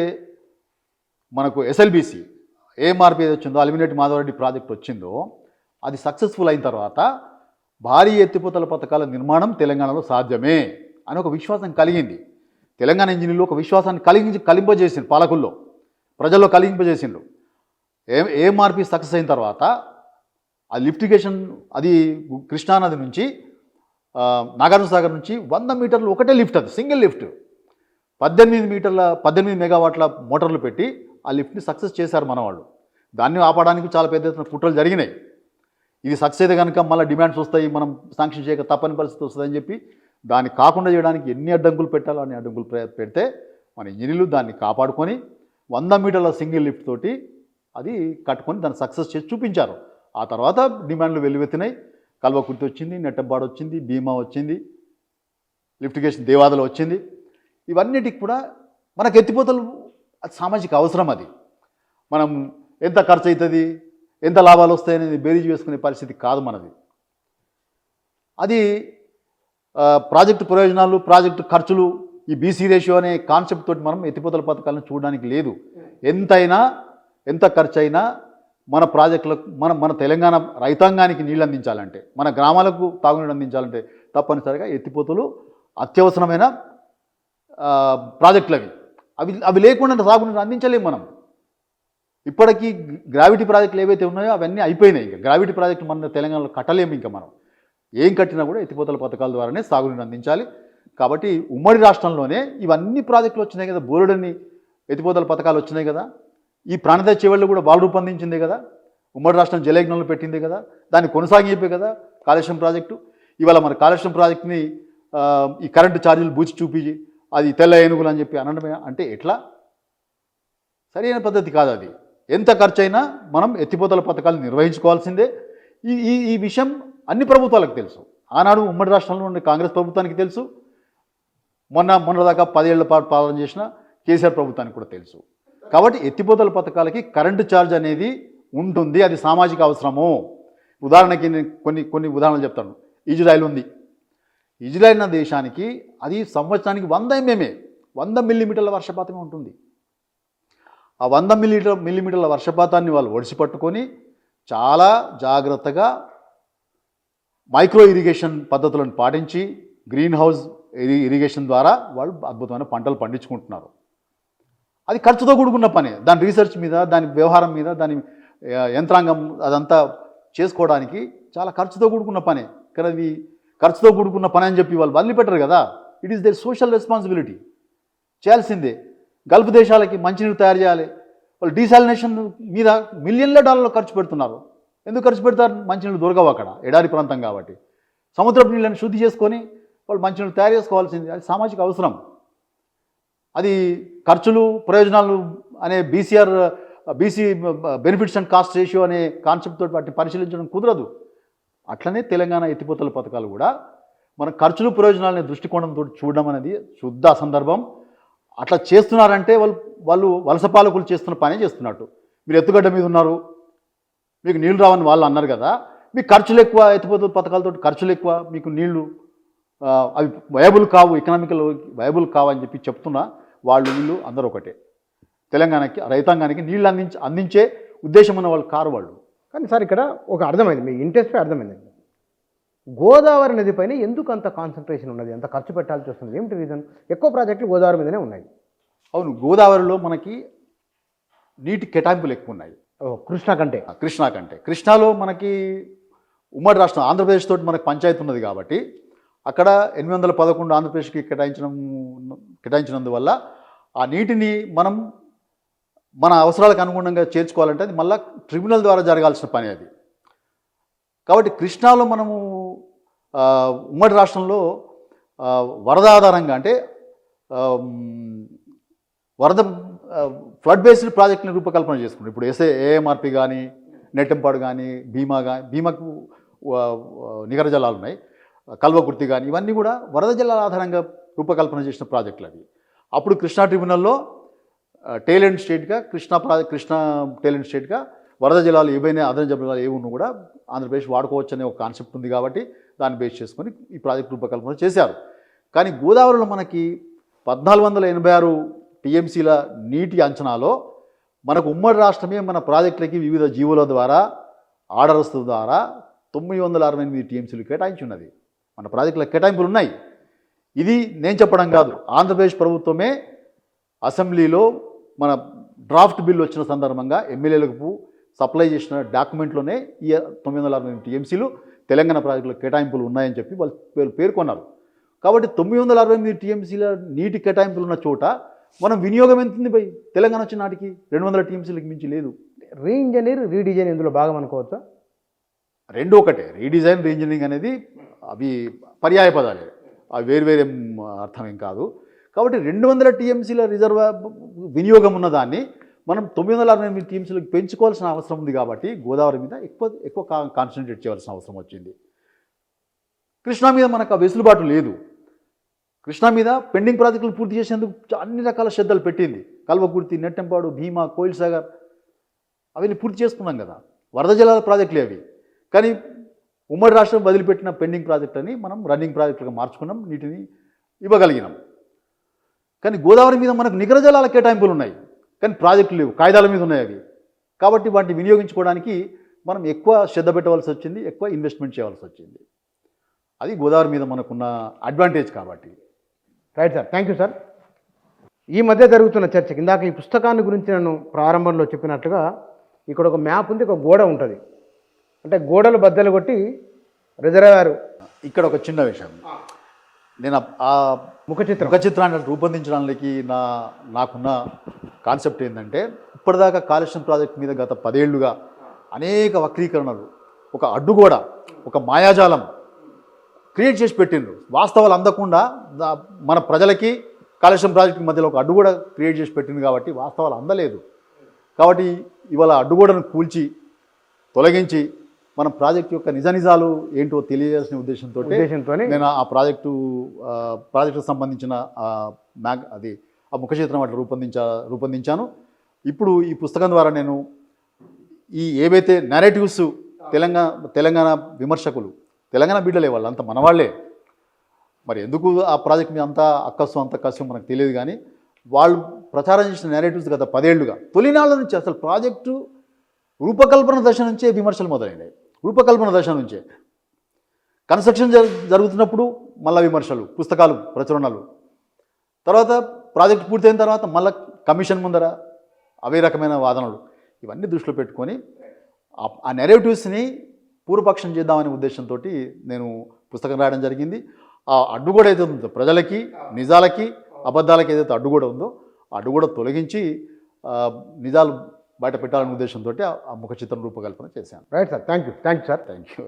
మనకు ఎస్ఎల్బిసి ఏఎంఆర్పి ఏది వచ్చిందో, అలిమినేటి మాధవరెడ్డి ప్రాజెక్ట్ వచ్చిందో, అది సక్సెస్ఫుల్ అయిన తర్వాత భారీ ఎత్తిపోతల పథకాల నిర్మాణం తెలంగాణలో సాధ్యమే అని ఒక విశ్వాసం కలిగింది. తెలంగాణ ఇంజనీర్లు ఒక విశ్వాసాన్ని కలింపజేసిండ్రు, పాలకుల్లో ప్రజల్లో కలింపజేసిండ్రు. ఏఎంఆర్పి సక్సెస్ అయిన తర్వాత ఆ లిఫ్టిగేషన్ అది కృష్ణానది నుంచి నాగార్జున సాగర్ నుంచి 100 మీటర్లు ఒకటే లిఫ్ట్, అది సింగిల్ లిఫ్ట్. 18 మెగావాట్ల మోటార్లు పెట్టి ఆ లిఫ్ట్ని సక్సెస్ చేశారు మన వాళ్ళు. దాన్ని ఆపడానికి చాలా పెద్ద ఎత్తున కుట్రలు జరిగినాయి. ఇది సక్సెస్ అయితే కనుక మళ్ళీ డిమాండ్స్ వస్తాయి, మనం శాంక్షన్ చేయక తప్పని పరిస్థితి వస్తుందని చెప్పి దాన్ని కాకుండా చేయడానికి ఎన్ని అడ్డంకులు పెట్టాలో అన్ని అడ్డంకులు పెడితే మన ఇంజనీర్లు దాన్ని కాపాడుకొని 100 మీటర్ల సింగిల్ లిఫ్ట్ తోటి అది కట్టుకొని దాన్ని సక్సెస్ చేసి చూపించారు. ఆ తర్వాత డిమాండ్లు వెల్లువెత్తినాయి. కల్వకుర్తి వచ్చింది, నెట్టంపాడు వచ్చింది, భీమా వచ్చింది, లిఫ్టిగేషన్ దేవాదలో వచ్చింది. ఇవన్నిటికి కూడా మనకు ఎత్తిపోతలు సామాజిక అవసరం. అది మనం ఎంత ఖర్చు అవుతుంది, ఎంత లాభాలు వస్తాయనేది బేరీజ్ వేసుకునే పరిస్థితి కాదు మనది. అది ప్రాజెక్టు ప్రయోజనాలు, ప్రాజెక్టు ఖర్చులు, ఈ బీసీ రేషియో అనే కాన్సెప్ట్ తోటి మనం ఎత్తిపోతల పథకాలను చూడడానికి లేదు. ఎంత ఖర్చు అయినా మన ప్రాజెక్టులకు మన తెలంగాణ రైతాంగానికి నీళ్ళు అందించాలంటే, మన గ్రామాలకు తాగునీళ్ళు అందించాలంటే తప్పనిసరిగా ఎత్తిపోతలు అత్యవసరమైన ప్రాజెక్టులు అవి లేకుండా తాగునీరు అందించలేము మనం. ఇప్పటికీ గ్రావిటీ ప్రాజెక్టులు ఏవైతే ఉన్నాయో అవన్నీ అయిపోయినాయి. ఇంకా గ్రావిటీ ప్రాజెక్టులు మన తెలంగాణలో కట్టలేము. ఇంకా మనం ఏం కట్టినా కూడా ఎత్తిపోతల పథకాల ద్వారానే సాగునీరు అందించాలి. కాబట్టి ఉమ్మడి రాష్ట్రంలోనే ఇవన్నీ ప్రాజెక్టులు వచ్చినాయి కదా, బోలెడన్ని ఎత్తిపోతల పథకాలు వచ్చినాయి కదా. ఈ ప్రాణదయ చెవెళ్ళు కూడా వాళ్ళు రూపొందించిందే కదా, ఉమ్మడి రాష్ట్రం జలయజ్ఞంలో పెట్టిందే కదా, దాన్ని కొనసాగింపే కదా కాళేశ్వరం ప్రాజెక్టు. ఇవాళ మన కాళేశ్వరం ప్రాజెక్టుని ఈ కరెంటు ఛార్జీలు బూచి చూపించి అది తెల్ల ఏనుగులు అని చెప్పి అనడమే అంటే ఎట్లా? సరైన పద్ధతి కాదు అది. ఎంత ఖర్చు అయినా మనం ఎత్తిపోతల పథకాలు నిర్వహించుకోవాల్సిందే. ఈ ఈ ఈ విషయం అన్ని ప్రభుత్వాలకు తెలుసు. ఆనాడు ఉమ్మడి రాష్ట్రంలో ఉండే కాంగ్రెస్ ప్రభుత్వానికి తెలుసు, మొన్నదాకా 10 ఏళ్ల పాటు పాలన చేసిన కేసీఆర్ ప్రభుత్వానికి కూడా తెలుసు. కాబట్టి ఎత్తిపోతల పథకాలకి కరెంటు ఛార్జ్ అనేది ఉంటుంది, అది సామాజిక అవసరము. ఉదాహరణకి నేను కొన్ని ఉదాహరణలు చెప్తాను. ఇజ్రాయెల్ ఉంది. ఇజ్రాయెల్ అన్న దేశానికి అది సంవత్సరానికి 100 mm 100 మిల్లీమీటర్ల వర్షపాతమే ఉంటుంది. ఆ 100 మిల్లీమీటర్ల వర్షపాతాన్ని వాళ్ళు ఒడిసి పట్టుకొని చాలా జాగ్రత్తగా మైక్రో ఇరిగేషన్ పద్ధతులను పాటించి గ్రీన్ హౌస్ ఇరిగేషన్ ద్వారా వాళ్ళు అద్భుతమైన పంటలు పండించుకుంటున్నారు. అది ఖర్చుతో కూడుకున్న పనే. దాని రీసెర్చ్ మీద, దాని వ్యవహారం మీద, దాని యంత్రాంగం అదంతా చేసుకోవడానికి చాలా ఖర్చుతో కూడుకున్న పనే. కానీ అది ఖర్చుతో కూడుకున్న పని అని చెప్పి వాళ్ళు వదిలిపెట్టరు కదా. It is there social responsibility. చేయాల్సిందే. గల్ఫ్ దేశాలకి మంచినీరు తయారు చేయాలి. వాళ్ళు డీసాలినేషన్ మీద మిలియన్ల డాలర్లు ఖర్చు పెడుతున్నారు. ఎందుకు ఖర్చు పెడతారు? మంచినీళ్ళు దొరకవు అక్కడ, ఎడారి ప్రాంతం కాబట్టి. సముద్రపు నీళ్ళని శుద్ధి చేసుకొని వాళ్ళు మంచినీళ్ళు తయారు చేసుకోవాల్సింది. అది సామాజిక అవసరం. అది ఖర్చులు ప్రయోజనాలు అనే BC benefits and cost ratio అనే కాన్సెప్ట్ తోటి వాటిని పరిశీలించడం కుదరదు. అట్లనే తెలంగాణ ఎత్తిపోతల పథకాలు కూడా మన ఖర్చులు ప్రయోజనాలనే దృష్టికోణంతో చూడడం అనేది శుద్ధ అసందర్భం. అట్లా చేస్తున్నారంటే వాళ్ళు వలస పాలకులు చేస్తున్న పనే చేస్తున్నట్టు. మీరు ఎత్తుగడ్డ మీద ఉన్నారు, మీకు నీళ్లు రావని వాళ్ళు అన్నారు కదా, మీకు ఖర్చులు ఎక్కువ, ఎత్తిపోతల పథకాలతో ఖర్చులు ఎక్కువ, మీకు నీళ్లు అవి వయబుల్ కావు, ఎకనామికల్ వయబుల్ కావు అని చెప్పి చెప్తున్నా వీళ్ళు అందరూ ఒకటే. తెలంగాణకి రైతాంగానికి నీళ్ళు అందించే ఉద్దేశం ఉన్న వాళ్ళు కారు వాళ్ళు. కానీ సార్ ఇక్కడ ఒక అర్థమైంది, మీ ఇంట్రెస్ట్ అర్థమైంది. గోదావరి నది పైన ఎందుకు అంత కాన్సన్ట్రేషన్ ఉన్నది, అంత ఖర్చు పెట్టాల్సి వస్తుంది, ఏమిటి రీజన్? ఎక్కువ ప్రాజెక్టులు గోదావరి మీదనే ఉన్నాయి. అవును, గోదావరిలో మనకి నీటి కేటాయింపులు ఎక్కువ ఉన్నాయి కృష్ణా కంటే. కృష్ణాలో మనకి ఉమ్మడి రాష్ట్రం ఆంధ్రప్రదేశ్ తోటి మనకి పంచాయతీ ఉన్నది కాబట్టి అక్కడ 811 ఆంధ్రప్రదేశ్కి కేటాయించినందువల్ల ఆ నీటిని మనం మన అవసరాలకు అనుగుణంగా చేర్చుకోవాలంటే అది మళ్ళీ ట్రిబ్యునల్ ద్వారా జరగాల్సిన పని అది. కాబట్టి కృష్ణాలో మనము ఉమ్మడి రాష్ట్రంలో వరద ఆధారంగా అంటే వరద ఫ్లడ్ బేస్డ్ ప్రాజెక్టుని రూపకల్పన చేసుకుంటాం. ఇప్పుడు ఏఎంఆర్పి కానీ, నెట్టెంపాడు కానీ, భీమాకు నిగర జలాలు ఉన్నాయి, కల్వకుర్తి కానీ, ఇవన్నీ కూడా వరద జలాల ఆధారంగా రూపకల్పన చేసిన ప్రాజెక్టులు అవి. అప్పుడు కృష్ణా ట్రిబ్యునల్లో టేలెంట్ స్టేట్గా కృష్ణా టేలెంట్ స్టేట్గా వరద జలాలు ఏవైనా అదన జలాలు ఏమున్నా కూడా ఆంధ్రప్రదేశ్ వాడుకోవచ్చు అనే ఒక కాన్సెప్ట్ ఉంది కాబట్టి దాన్ని బేస్ చేసుకొని ఈ ప్రాజెక్ట్ రూపకల్పన చేశారు. కానీ గోదావరిలో మనకి 1486 టీఎంసీల నీటి అంచనాలో మనకు ఉమ్మడి రాష్ట్రమే మన ప్రాజెక్టులకి వివిధ జీవోల ద్వారా ఆర్డర్స్ ద్వారా 968 టీఎంసీలు కేటాయించి ఉన్నది. మన ప్రాజెక్టుల కేటాయింపులు ఉన్నాయి. ఇది నేను చెప్పడం కాదు, ఆంధ్రప్రదేశ్ ప్రభుత్వమే అసెంబ్లీలో మన డ్రాఫ్ట్ బిల్ వచ్చిన సందర్భంగా ఎమ్మెల్యేలకు సప్లై చేసిన డాక్యుమెంట్లోనే ఈ 968 టీఎంసీలు తెలంగాణ ప్రాజెక్టుల కేటాయింపులు ఉన్నాయని చెప్పి వాళ్ళు పేర్కొన్నారు. కాబట్టి 968 టీఎంసీల నీటి కేటాయింపులు ఉన్న చోట మనం వినియోగం ఎంత ఉంది పోయి తెలంగాణ వచ్చిన నాటికి 200 టీఎంసీలకు మించి లేదు. రీఇంజనీర్ రీడిజైన్ ఇందులో భాగం అనుకోవచ్చా? రెండు ఒకటే. రీడిజైన్ రీఇంజనీరింగ్ అనేది అవి పర్యాయ పదాలే, అవి వేరు అర్థం ఏం కాదు. కాబట్టి 200 టీఎంసీల వినియోగం ఉన్నదాన్ని మనం 968 టీఎంసీలకు పెంచుకోవాల్సిన అవసరం ఉంది. కాబట్టి గోదావరి మీద ఎక్కువ కాన్సన్ట్రేట్ చేయాల్సిన అవసరం వచ్చింది. కృష్ణా మీద మనకు ఆ వెసులుబాటు లేదు. కృష్ణా మీద పెండింగ్ ప్రాజెక్టులు పూర్తి చేసేందుకు అన్ని రకాల శ్రద్ధలు పెట్టింది. కల్వకుర్తి, నెట్టెంపాడు, భీమా, కోయిల్ సాగర్ అవన్నీ పూర్తి చేసుకున్నాం కదా, వరద జలాల ప్రాజెక్టులు అవి. కానీ ఉమ్మడి రాష్ట్రం వదిలిపెట్టిన పెండింగ్ ప్రాజెక్టులని మనం రన్నింగ్ ప్రాజెక్టులుగా మార్చుకున్నాం, నీటిని ఇవ్వగలిగినాం. కానీ గోదావరి మీద మనకు నిగర జలాల కేటాయింపులు ఉన్నాయి, కానీ ప్రాజెక్టులు లేవు, కాగితాల మీద ఉన్నాయి అవి. కాబట్టి వాటిని వినియోగించుకోవడానికి మనం ఎక్కువ శ్రద్ధ పెట్టవలసి వచ్చింది, ఎక్కువ ఇన్వెస్ట్మెంట్ చేయవలసి వచ్చింది. అది గోదావరి మీద మనకున్న అడ్వాంటేజ్. కాబట్టి right sir, thank you sir. ఈ మధ్య జరుగుతున్న చర్చకి ఇందాక ఈ పుస్తకాన్ని గురించి నేను ప్రారంభంలో చెప్పినట్టుగా ఇక్కడ ఒక మ్యాప్ ఉంది, ఒక గోడ ఉంటుంది. అంటే గోడలు బద్దలు కొట్టి రిజర్వాయర్. ఇక్కడ ఒక చిన్న విషయం, నేను ఆ ముఖ చిత్రాన్ని రూపొందించడానికి నాకున్న కాన్సెప్ట్ ఏంటంటే, ఇప్పటిదాకా కాళేశ్వరం ప్రాజెక్ట్ మీద గత 10 ఏళ్లుగా అనేక వక్రీకరణలు, ఒక అడ్డుగోడ, ఒక మాయాజాలం క్రియేట్ చేసి పెట్టిండ్రు. వాస్తవాలు అందకుండా మన ప్రజలకి కాళేశ్వరం ప్రాజెక్టు మధ్యలో ఒక అడ్డుగోడ క్రియేట్ చేసి పెట్టింది కాబట్టి వాస్తవాలు అందలేదు. కాబట్టి ఇవాళ అడ్డుగోడను కూల్చి తొలగించి మనం ప్రాజెక్ట్ యొక్క నిజాలు ఏంటో తెలియజేయాల్సిన ఉద్దేశంతోనే నేను ఆ ప్రాజెక్టుకు సంబంధించిన ఆ ముఖ చిత్రం అట్లా రూపొందించాను. ఇప్పుడు ఈ పుస్తకం ద్వారా నేను ఏవైతే నెరేటివ్స్ తెలంగాణ విమర్శకులు, తెలంగాణ బిడ్డలే వాళ్ళు అంత మనవాళ్లే, మరి ఎందుకు ఆ ప్రాజెక్ట్ మీద అంత కష్టం మనకు తెలియదు, కానీ వాళ్ళు ప్రచారం చేసిన నెరేటివ్స్ గత 10 ఏళ్లుగా తొలినాళ్ళ నుంచి అసలు ప్రాజెక్టు రూపకల్పన దశ నుంచే విమర్శలు మొదలైనాయి. రూపకల్పన దశ నుంచే కన్స్ట్రక్షన్ జరుగుతున్నప్పుడు మళ్ళీ విమర్శలు, పుస్తకాలు, ప్రచురణలు, తర్వాత ప్రాజెక్ట్ పూర్తయిన తర్వాత మళ్ళీ కమిషన్ ముందర అవే రకమైన వాదనలు, ఇవన్నీ దృష్టిలో పెట్టుకొని ఆ నెరేటివ్స్ని పూర్వపక్షం చేద్దామనే ఉద్దేశంతో నేను పుస్తకం రాయడం జరిగింది. ఆ అడ్డుగోడ ఏదైతే ఉందో ప్రజలకి, నిజాలకి, అబద్ధాలకి ఏదైతే అడ్డుగోడ ఉందో ఆ అడ్డుగోడ తొలగించి నిజాలు బయట పెట్టాలనే ఉద్దేశంతో ఆ ముఖ చిత్రం రూపకల్పన చేశాను. Right sir, thank you sir. Thank you.